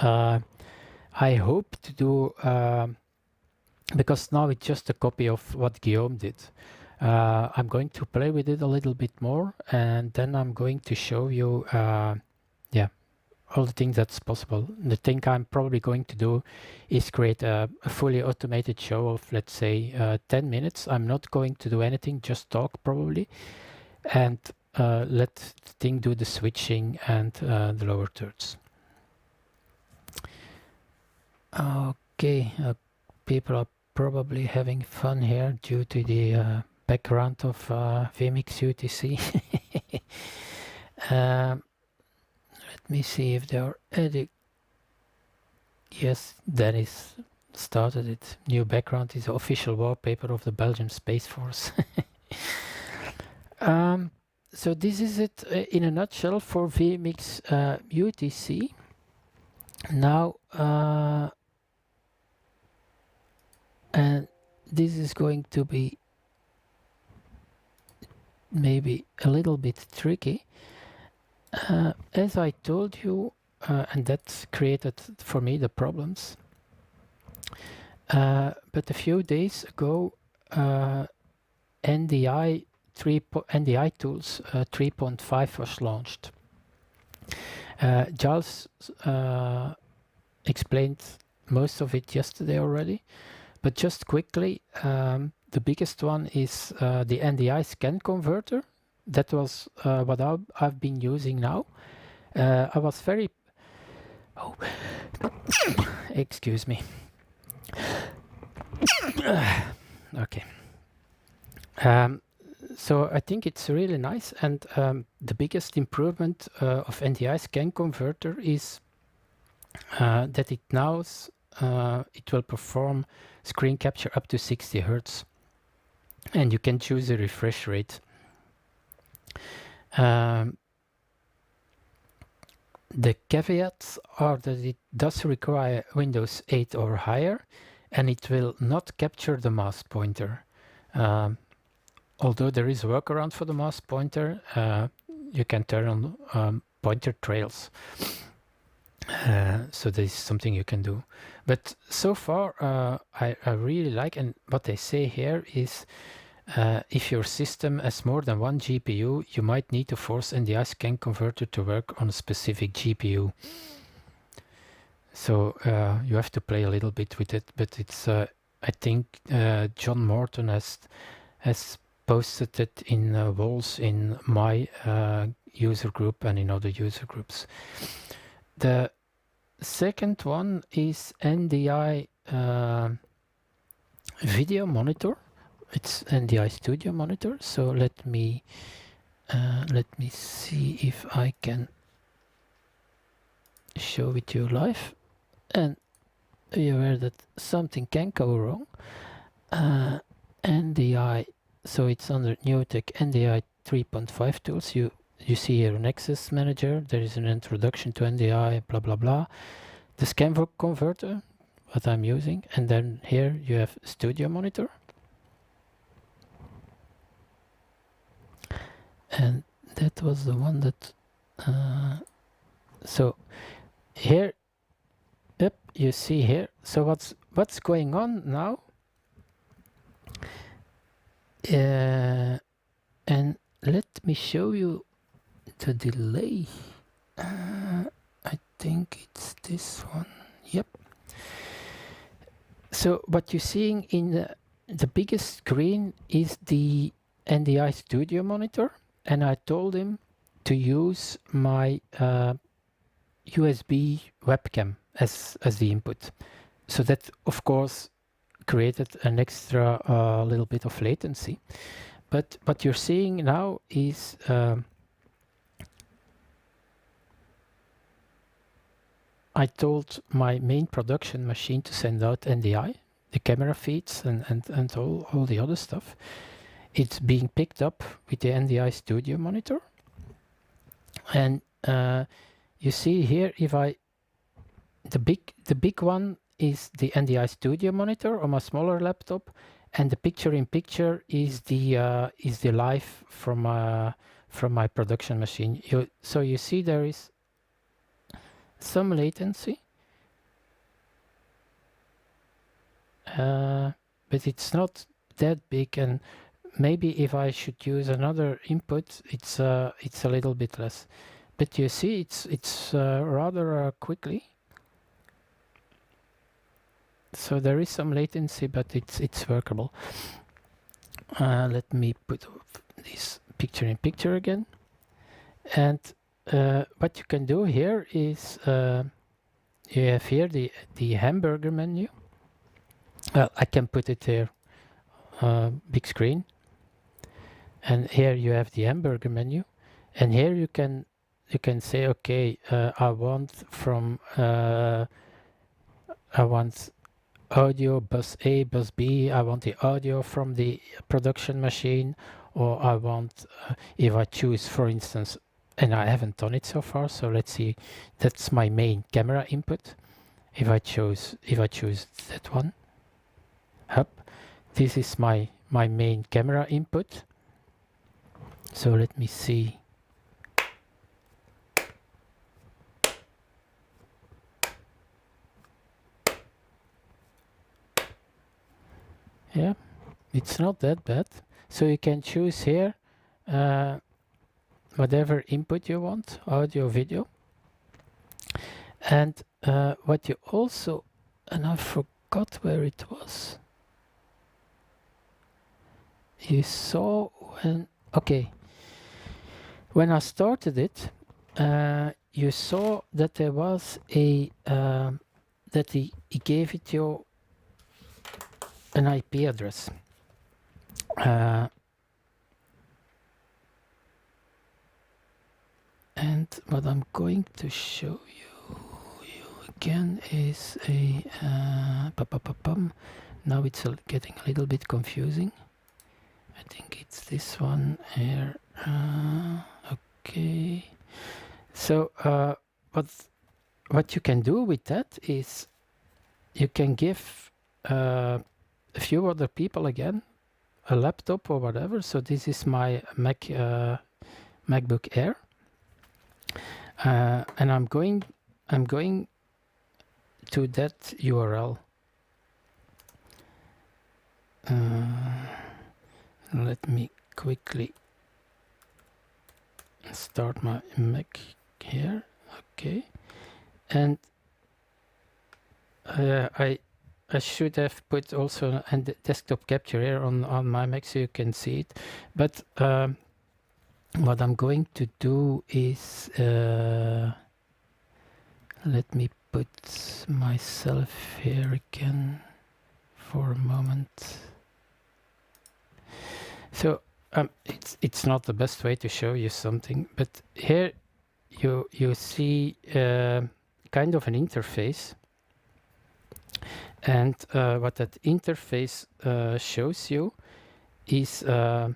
Speaker 1: I hope to do because now it's just a copy of what Guillaume did. I'm going to play with it a little bit more, and then I'm going to show you all the things that's possible. The thing I'm probably going to do is create a fully automated show of, let's say, 10 minutes. I'm not going to do anything, just talk probably, and let the thing do the switching and the lower thirds. Okay, people are probably having fun here due to the background of vMix UTC. Let me see if there are any. Yes, Dennis started it. New background is official wallpaper of the Belgian Space Force. So this is it in a nutshell for vMix UTC. Now, and this is going to be maybe a little bit tricky. As I told you, and that created for me the problems. But a few days ago, NDI Tools 3.5 was launched. Giles explained most of it yesterday already, but just quickly, the biggest one is the NDI scan converter. That was what I've been using now. I was very... Oh, excuse me. Okay. So I think it's really nice, and the biggest improvement of NDI scan converter is that it now it will perform screen capture up to 60 Hertz, and you can choose a refresh rate. The caveats are that it does require Windows 8 or higher, and it will not capture the mouse pointer. Although there is a workaround for the mouse pointer, you can turn on pointer trails. So this is something you can do. But so far, I really like, and what they say here is if your system has more than one GPU, you might need to force NDI scan converter to work on a specific GPU. So you have to play a little bit with it, but it's I think John Morton has posted it in WOLS in my user group and in other user groups. The second one is NDI video monitor. It's NDI Studio Monitor. So let me see if I can show it to you live. And be aware that something can go wrong. NDI, so it's under New Tech NDI 3.5 tools. You see here an access manager. There is an introduction to NDI, blah blah blah. The scan converter, what I'm using, and then here you have Studio Monitor. And that was the one that so here, yep, you see here. So what's going on now? And let me show you the delay. I think it's this one. Yep. So what you're seeing in the biggest screen is the NDI Studio Monitor, and I told him to use my USB webcam as the input. so that of course created an extra little bit of latency. But what you're seeing now is I told my main production machine to send out NDI, the camera feeds and all the other stuff. It's being picked up with the NDI Studio monitor. And you see here, if the big one is the NDI Studio monitor on my smaller laptop, and the picture-in-picture is the live from my production machine. So you see there is some latency, but it's not that big. And maybe if I should use another input, it's a little bit less. But you see, it's rather quickly. So there is some latency, but it's workable. Let me put this picture-in-picture again. And what you can do here is you have here the hamburger menu. Well, I can put it here, big screen. And here you have the hamburger menu. And here you can say, okay, I want audio bus A, bus B. I want the audio from the production machine, or I want, if I choose, for instance, and I haven't done it so far, so let's see, that's my main camera input. If I choose that one, up, this is my main camera input. So let me see. Yeah, it's not that bad. So you can choose here whatever input you want, audio, video. And what you also, and I forgot where it was. You saw when, okay, when I started it, you saw that there was a, that he gave it you an IP address. And what I'm going to show you again is a now it's getting a little bit confusing. I think it's this one here. Okay. So what you can do with that is you can give a few other people again a laptop or whatever. So this is my MacBook Air. And I'm going to that URL. Let me quickly start my Mac here. Okay, and I should have put also a desktop capture here on my Mac so you can see it. But what I'm going to do is let me put myself here again for a moment. So it's not the best way to show you something, but here you see kind of an interface, and what that interface shows you is the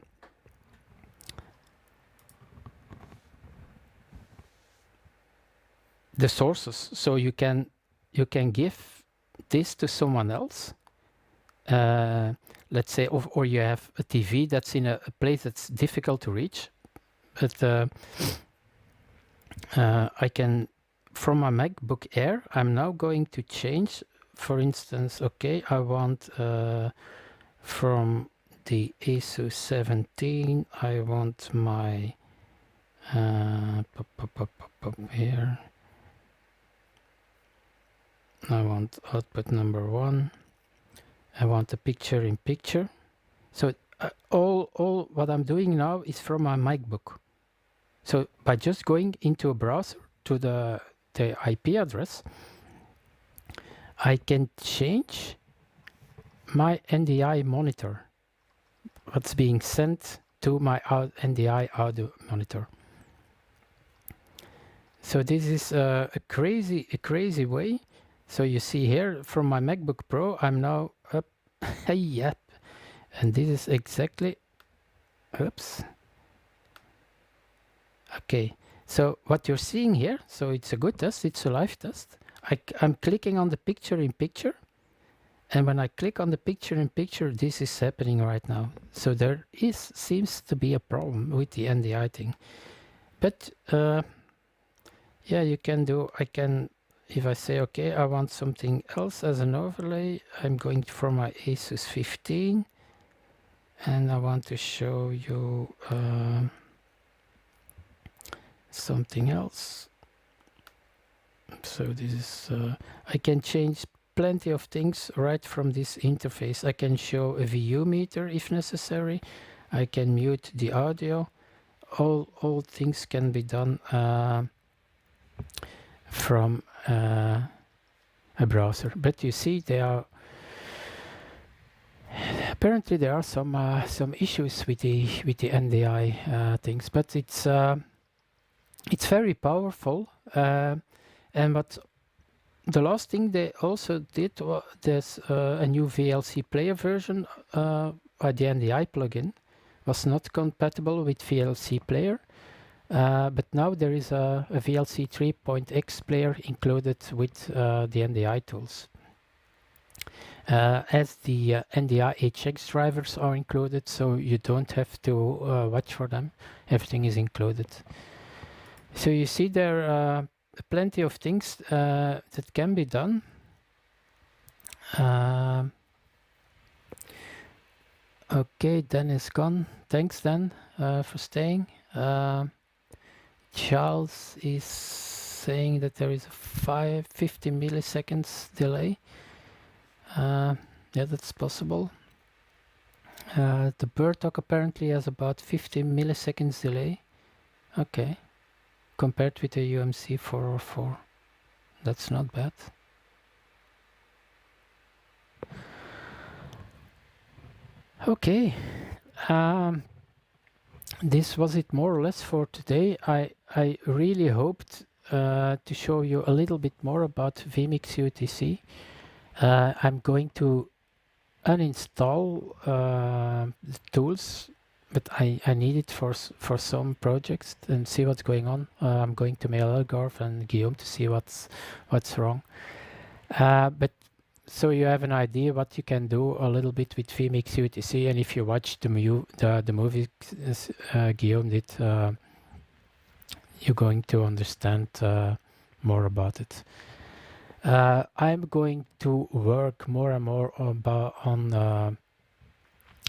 Speaker 1: sources. So you can give this to someone else. Let's say, or you have a TV that's in a place that's difficult to reach. But I can, from my MacBook Air, I'm now going to change, for instance, okay, I want from the ASUS 17, I want my here. I want output number 1. I want a picture-in-picture. So all what I'm doing now is from my MacBook. So by just going into a browser to the IP address, I can change my NDI monitor, what's being sent to my NDI audio monitor. So this is a crazy way. So you see here from my MacBook Pro, I'm now up, yep, and this is exactly, oops. Okay, so what you're seeing here, so it's a good test, it's a live test. I'm clicking on the picture in picture, and when I click on the picture in picture, this is happening right now. So there seems to be a problem with the NDI thing. But yeah, you can do, if I say, okay, I want something else as an overlay, I'm going for my Asus 15, and I want to show you something else. So this is, I can change plenty of things right from this interface. I can show a VU meter if necessary. I can mute the audio. All things can be done from a browser. But you see, apparently there are some issues with the NDI things, but it's very powerful. And what the last thing they also did was there's a new VLC player version. The NDI plugin was not compatible with VLC player, but now there is a VLC 3.x player included with the NDI tools. As the NDI HX drivers are included, so you don't have to watch for them. Everything is included. So you see there are plenty of things that can be done. Okay, Dan is gone. Thanks, Dan, for staying. Charles is saying that there is a 50 milliseconds delay. Yeah, that's possible. The bird talk apparently has about 50 milliseconds delay. Okay. Compared with the UMC 404. That's not bad. Okay. This was it more or less for today. I really hoped to show you a little bit more about vMix UTC. I'm going to uninstall the tools, but I need it for some projects and see what's going on. I'm going to mail Elgarth and Guillaume to see what's wrong. But so you have an idea what you can do a little bit with vMix UTC, and if you watch the movie Guillaume did, you're going to understand more about it. I'm going to work more and more on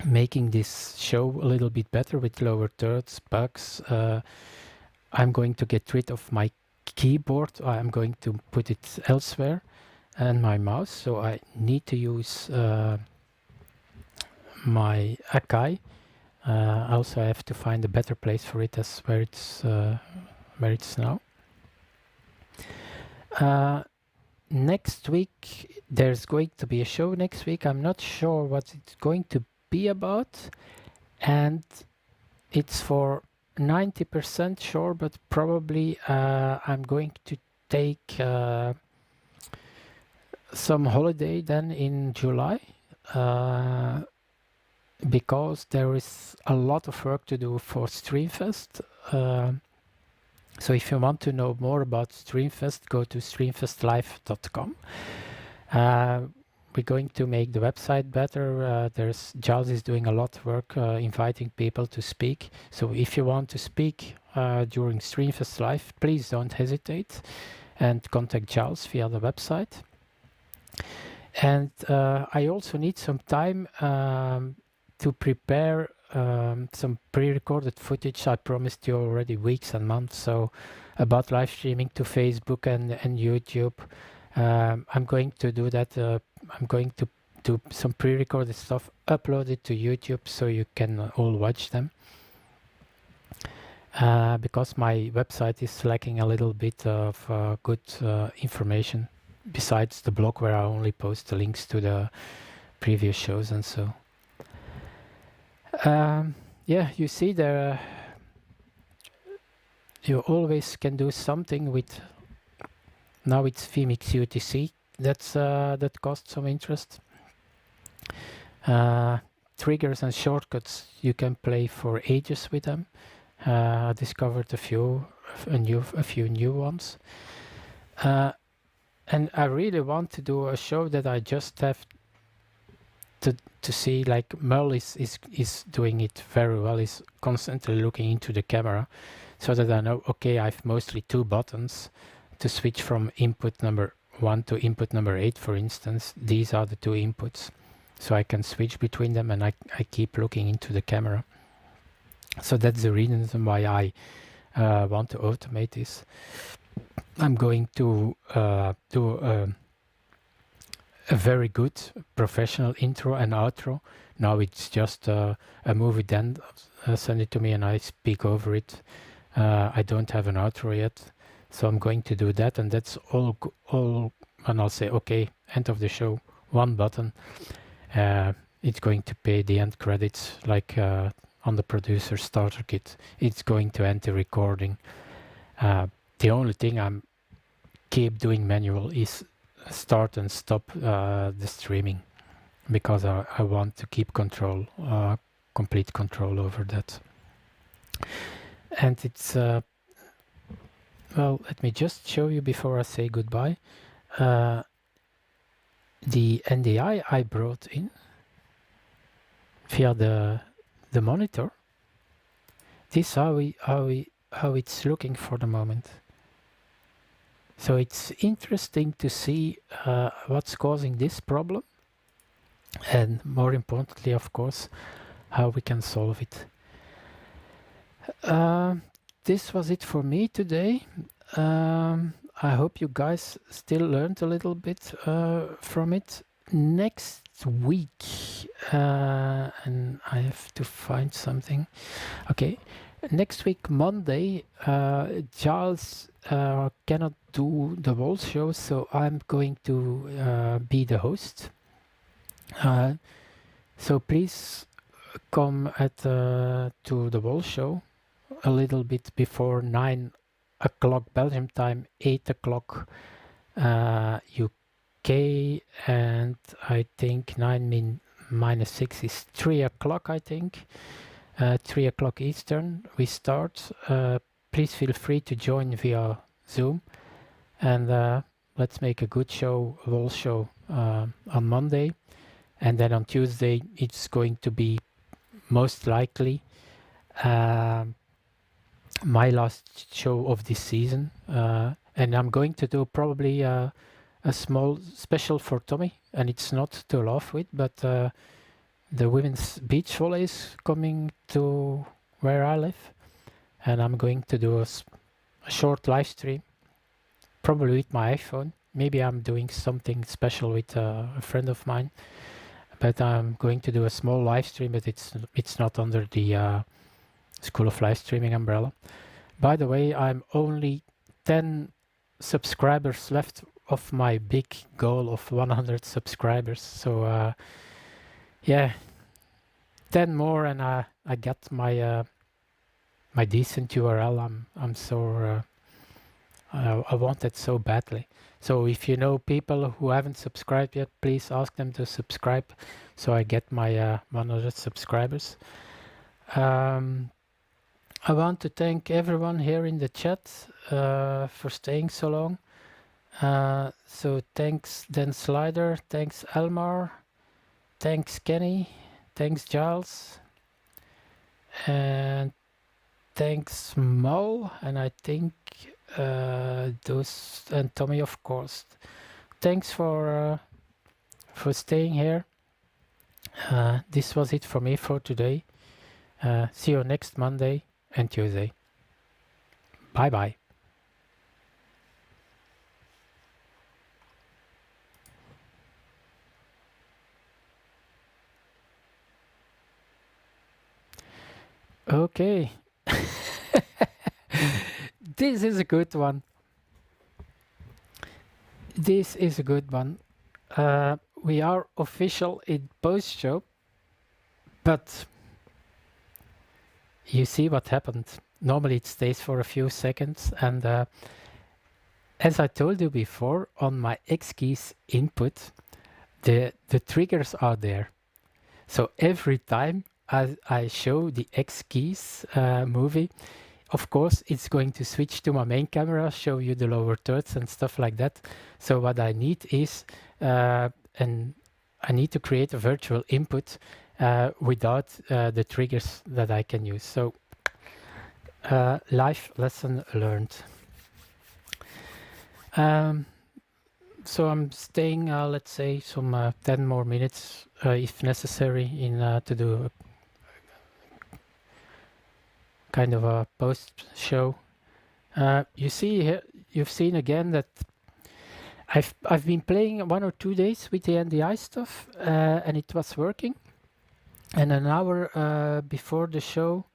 Speaker 1: making this show a little bit better with lower thirds, bugs. I'm going to get rid of my keyboard. I'm going to put it elsewhere, and my mouse. So I need to use my Akai. Also, I have to find a better place for it as where it's now. Next week there's going to be a show next week. I'm not sure what it's going to be about, and it's for 90% sure, but probably I'm going to take some holiday then in July, because there is a lot of work to do for Streamfest. So if you want to know more about Streamfest, go to streamfestlive.com. We're going to make the website better. Giles is doing a lot of work inviting people to speak. So if you want to speak during Streamfest Live, please don't hesitate and contact Giles via the website. And I also need some time to prepare some pre-recorded footage. I promised you already weeks and months, so about live streaming to Facebook and YouTube. I'm going to do that. I'm going to do some pre-recorded stuff, upload it to YouTube so you can all watch them, because my website is lacking a little bit of good information besides the blog where I only post the links to the previous shows and so. Yeah, you see there, you always can do something with. Now it's vMix UTC. That costs some interest. Triggers and shortcuts, you can play for ages with them. I discovered a few new ones. And I really want to do a show that I just have to see, like Merle is doing it very well. He's constantly looking into the camera so that I know, okay, I have mostly 2 buttons to switch from input number 1 to input number 8, for instance. These are the 2 inputs. So I can switch between them, and I keep looking into the camera. So that's the reason why I want to automate this. I'm going to do a very good professional intro and outro. Now it's just a movie, then send it to me and I speak over it. I don't have an outro yet, so I'm going to do that, and that's all. And I'll say, okay, end of the show, 1 button. It's going to pay the end credits, like on the producer starter kit. It's going to end the recording. The only thing I'm keep doing manual is start and stop the streaming, because I want to keep control, complete control over that. And it's well, let me just show you before I say goodbye. The NDI I brought in via the monitor. This how it's looking for the moment. So it's interesting to see what's causing this problem, and more importantly, of course, how we can solve it. This was it for me today. I hope you guys still learned a little bit from it. Next week, and I have to find something. Okay, next week, Monday, Giles cannot do the whole show, so I'm going to be the host. So please come to the whole show a little bit before 9 o'clock Belgium time, 8 o'clock UK, and I think 9 minus 6 is 3 o'clock, I think. 3 o'clock Eastern we start. Please feel free to join via Zoom, and let's make a good show, a whole show on Monday. And then on Tuesday it's going to be most likely my last show of this season, and I'm going to do probably a small special for Tommy, and it's not to laugh with, but the women's beach volley is coming to where I live, and I'm going to do a short live stream, probably with my iPhone. Maybe I'm doing something special with a friend of mine, but I'm going to do a small live stream, but it's not under the School of Live Streaming umbrella. By the way, I'm only 10 subscribers left of my big goal of 100 subscribers. So yeah, 10 more and I got my my decent URL. I'm so I want it so badly. So if you know people who haven't subscribed yet, please ask them to subscribe so I get my 100 subscribers. I want to thank everyone here in the chat for staying so long. So thanks Dan Slider, thanks Elmar, thanks Kenny, thanks Giles, and thanks Mo, and I think those, and Tommy, of course. Thanks for staying here. This was it for me for today. See you next Monday and Tuesday. Bye bye. Okay. This is a good one. This is a good one. We are official in post-show, but you see what happened. Normally it stays for a few seconds, and as I told you before, on my X keys input, the triggers are there. So every time I show the X keys movie, of course, it's going to switch to my main camera, show you the lower thirds and stuff like that. So what I need is, and I need to create a virtual input without the triggers that I can use. So life lesson learned. So I'm staying, let's say, some 10 more minutes, if necessary, in to do a kind of a post-show. You see here, you've seen again that I've been playing 1 or 2 days with the NDI stuff, and it was working. And an hour before the show,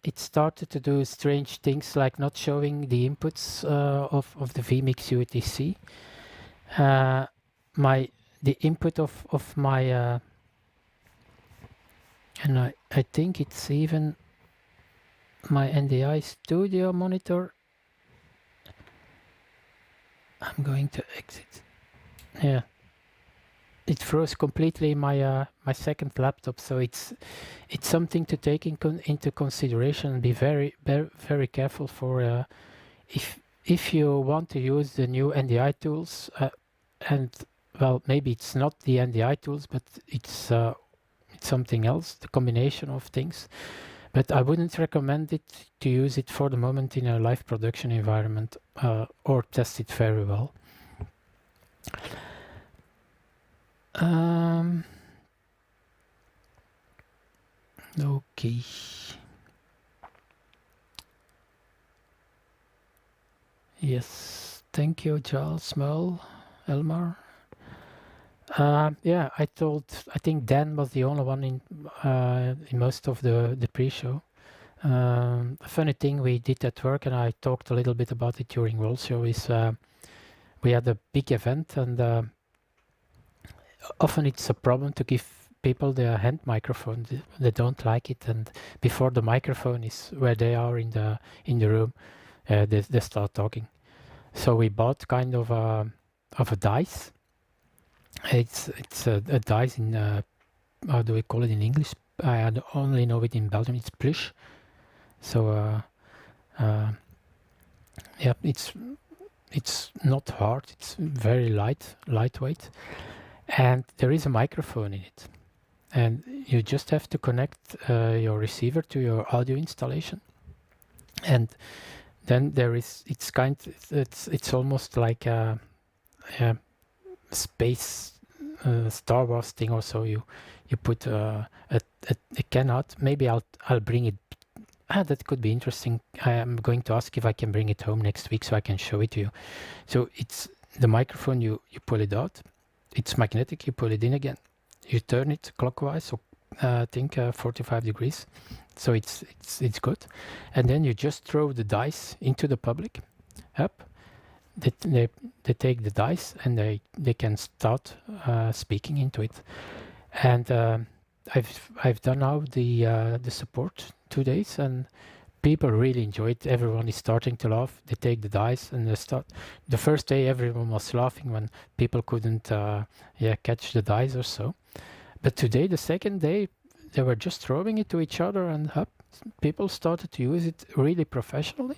Speaker 1: it started to do strange things like not showing the inputs of the vMix UTC. The input of my and I think it's even my NDI studio monitor. I'm going to exit. Yeah, it froze completely my my second laptop, so it's something to take into consideration and be very careful for if you want to use the new NDI tools, and well, maybe it's not the NDI tools, but it's something else, the combination of things. But I wouldn't recommend it to use it for the moment in a live production environment or test it very well. Okay. Yes, thank you, Charles, Merle, Elmar. Yeah, I think Dan was the only one in most of the pre-show. A funny thing we did at work, and I talked a little bit about it during World Show, is we had a big event, and often it's a problem to give people the hand microphone. They don't like it, and before the microphone is where they are in the room, they start talking. So we bought kind of a dice. It's a dice in how do we call it in English? I only know it in Belgium. It's plush. So yeah, it's not hard. It's very lightweight, and there is a microphone in it, and you just have to connect your receiver to your audio installation, and then there is it's almost like a space Star Wars thing, or so. You put a can out. Maybe I'll bring it. That could be interesting. I am going to ask if I can bring it home next week so I can show it to you. So it's the microphone. You pull it out. It's magnetic. You pull it in again. You turn it clockwise. So I think 45 degrees. So it's good. And then you just throw the dice into the public. Up. They take the dice and they can start speaking into it. And I've done now the support 2 days, and people really enjoy it. Everyone is starting to laugh. They take the dice and they start. The first day everyone was laughing when people couldn't catch the dice or so. But today, the second day, they were just throwing it to each other, and people started to use it really professionally.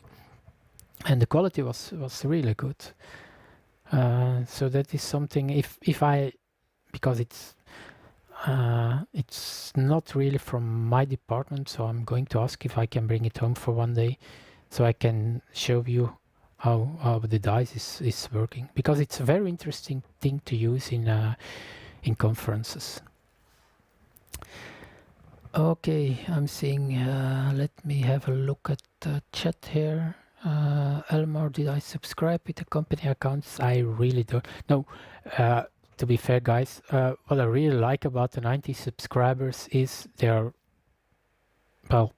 Speaker 1: And the quality was really good. So that is something, if I, because it's not really from my department, so I'm going to ask if I can bring it home for one day, so I can show you how the dice is working, because it's a very interesting thing to use in conferences. Okay, I'm seeing. Let me have a look at the chat here. Elmar, did I subscribe with the company accounts? I really don't. No, to be fair, guys, what I really like about the 90 subscribers is they're, well,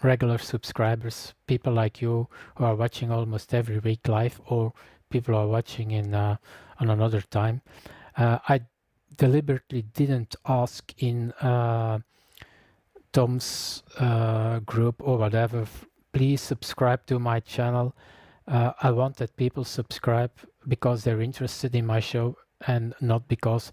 Speaker 1: regular subscribers, people like you who are watching almost every week live, or people are watching in on another time. I deliberately didn't ask in Tom's group or whatever, please subscribe to my channel. I want that people subscribe because they're interested in my show and not because,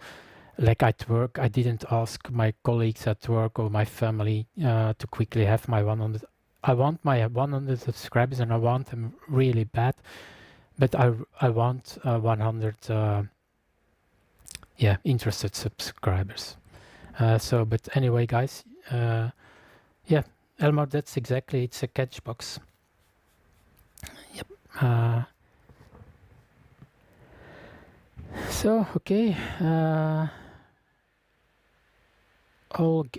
Speaker 1: like at work, I didn't ask my colleagues at work or my family to quickly have my 100. I want my 100 subscribers and I want them really bad, but I want 100 interested subscribers. But anyway, guys, yeah, Elmar, that's exactly, it's a catch box. Yep. So, okay.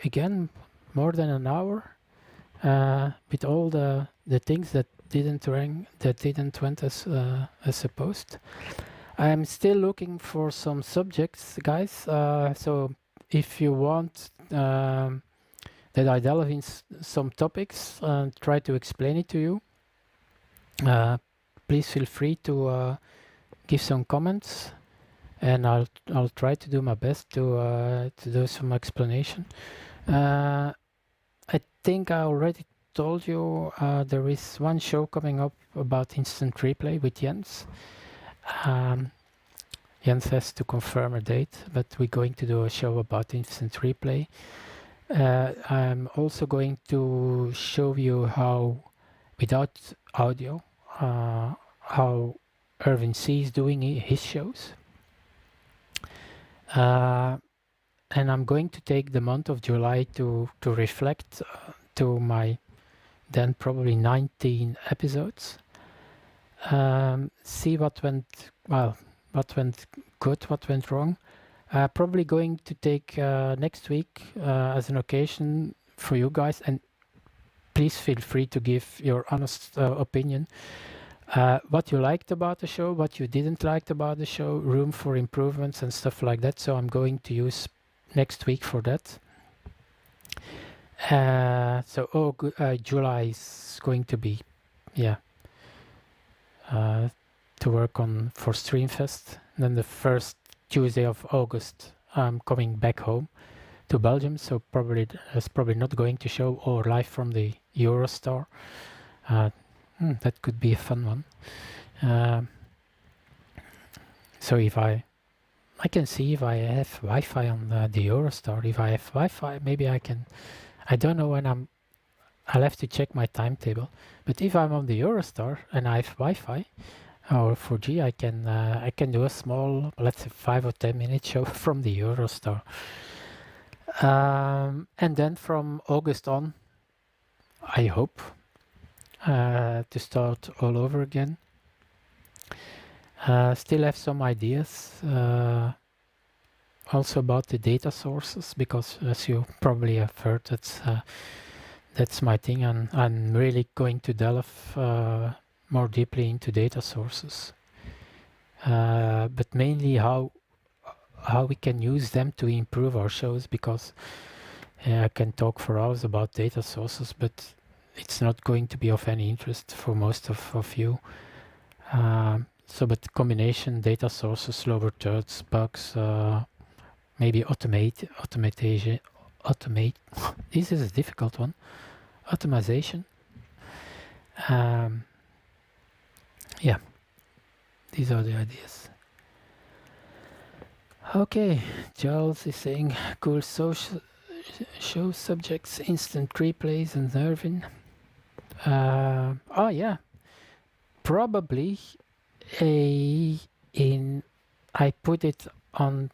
Speaker 1: Again, more than an hour with all the things that didn't went as supposed. I'm still looking for some subjects, guys. So if you want that I delve in some topics and try to explain it to you, please feel free to give some comments, and I'll try to do my best to do some explanation. I think I already told you there is one show coming up about instant replay with Jens. Jens has to confirm a date, but we're going to do a show about instant replay. I'm also going to show you how, without audio, how Irvin C is doing his shows. And I'm going to take the month of July to reflect to my then probably 19 episodes. See what went well, what went good, what went wrong. Probably going to take next week as an occasion for you guys, and please feel free to give your honest opinion. What you liked about the show, what you didn't like about the show, room for improvements and stuff like that. So I'm going to use next week for that. July is going to be, to work on for Streamfest. And then the first Tuesday of August, I'm coming back home to Belgium, so it's probably not going to show or live from the Eurostar. That could be a fun one. So if I can see if I have Wi-Fi on the Eurostar. If I have Wi-Fi, maybe I can. I don't know when I'll have to check my timetable. But if I'm on the Eurostar and I have Wi-Fi or 4G, I can do a small, let's say 5 or 10 minute show from the Eurostar. And then from August on, I hope to start all over again. Still have some ideas also about the data sources, because as you probably have heard, that's my thing, and I'm really going to delve more deeply into data sources, but mainly how we can use them to improve our shows, because I can talk for hours about data sources, but it's not going to be of any interest for most of you. But combination data sources, slower thirds, bugs, maybe automate. This is a difficult one. Automation. These are the ideas. Okay, Charles is saying cool social show subjects, instant replays, and Irvin. Probably I put it on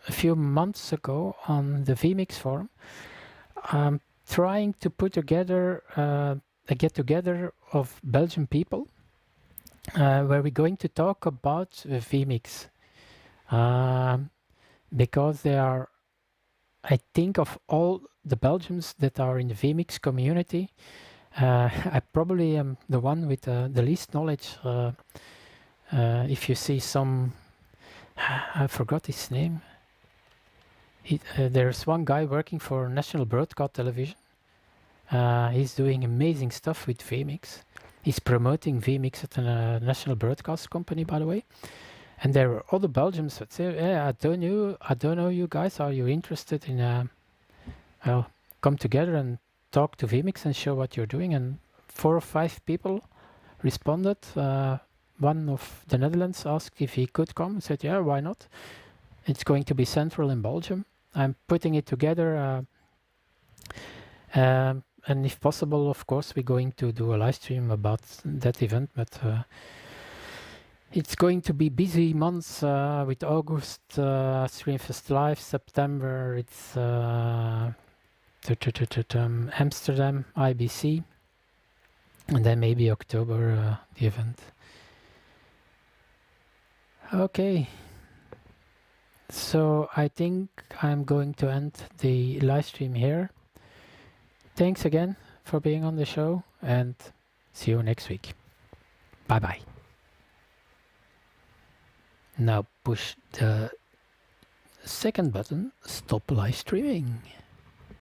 Speaker 1: a few months ago on the vMix forum. I'm trying to put together a get-together of Belgian people where we're going to talk about vMix, because they are, I think, of all the Belgians that are in the vMix community, I probably am the one with the least knowledge. If you see some, I forgot his name. There's one guy working for National Broadcast Television. He's doing amazing stuff with vMix. He's promoting vMix at a national broadcast company, by the way. And there were other Belgians that say, "Yeah, I don't know you guys. Are you interested in well, come together and talk to vMix and show what you're doing?" And 4 or 5 people responded. One of the Netherlands asked if he could come. I said, "Yeah, why not? It's going to be central in Belgium. I'm putting it together. And if possible, of course, we're going to do a live stream about that event, but it's going to be busy months with August, Streamfest Live, September, it's Amsterdam, IBC, and then maybe October, the event. Okay, so I think I'm going to end the live stream here. Thanks again for being on the show, and see you next week. Bye bye. Now push the second button, stop live streaming.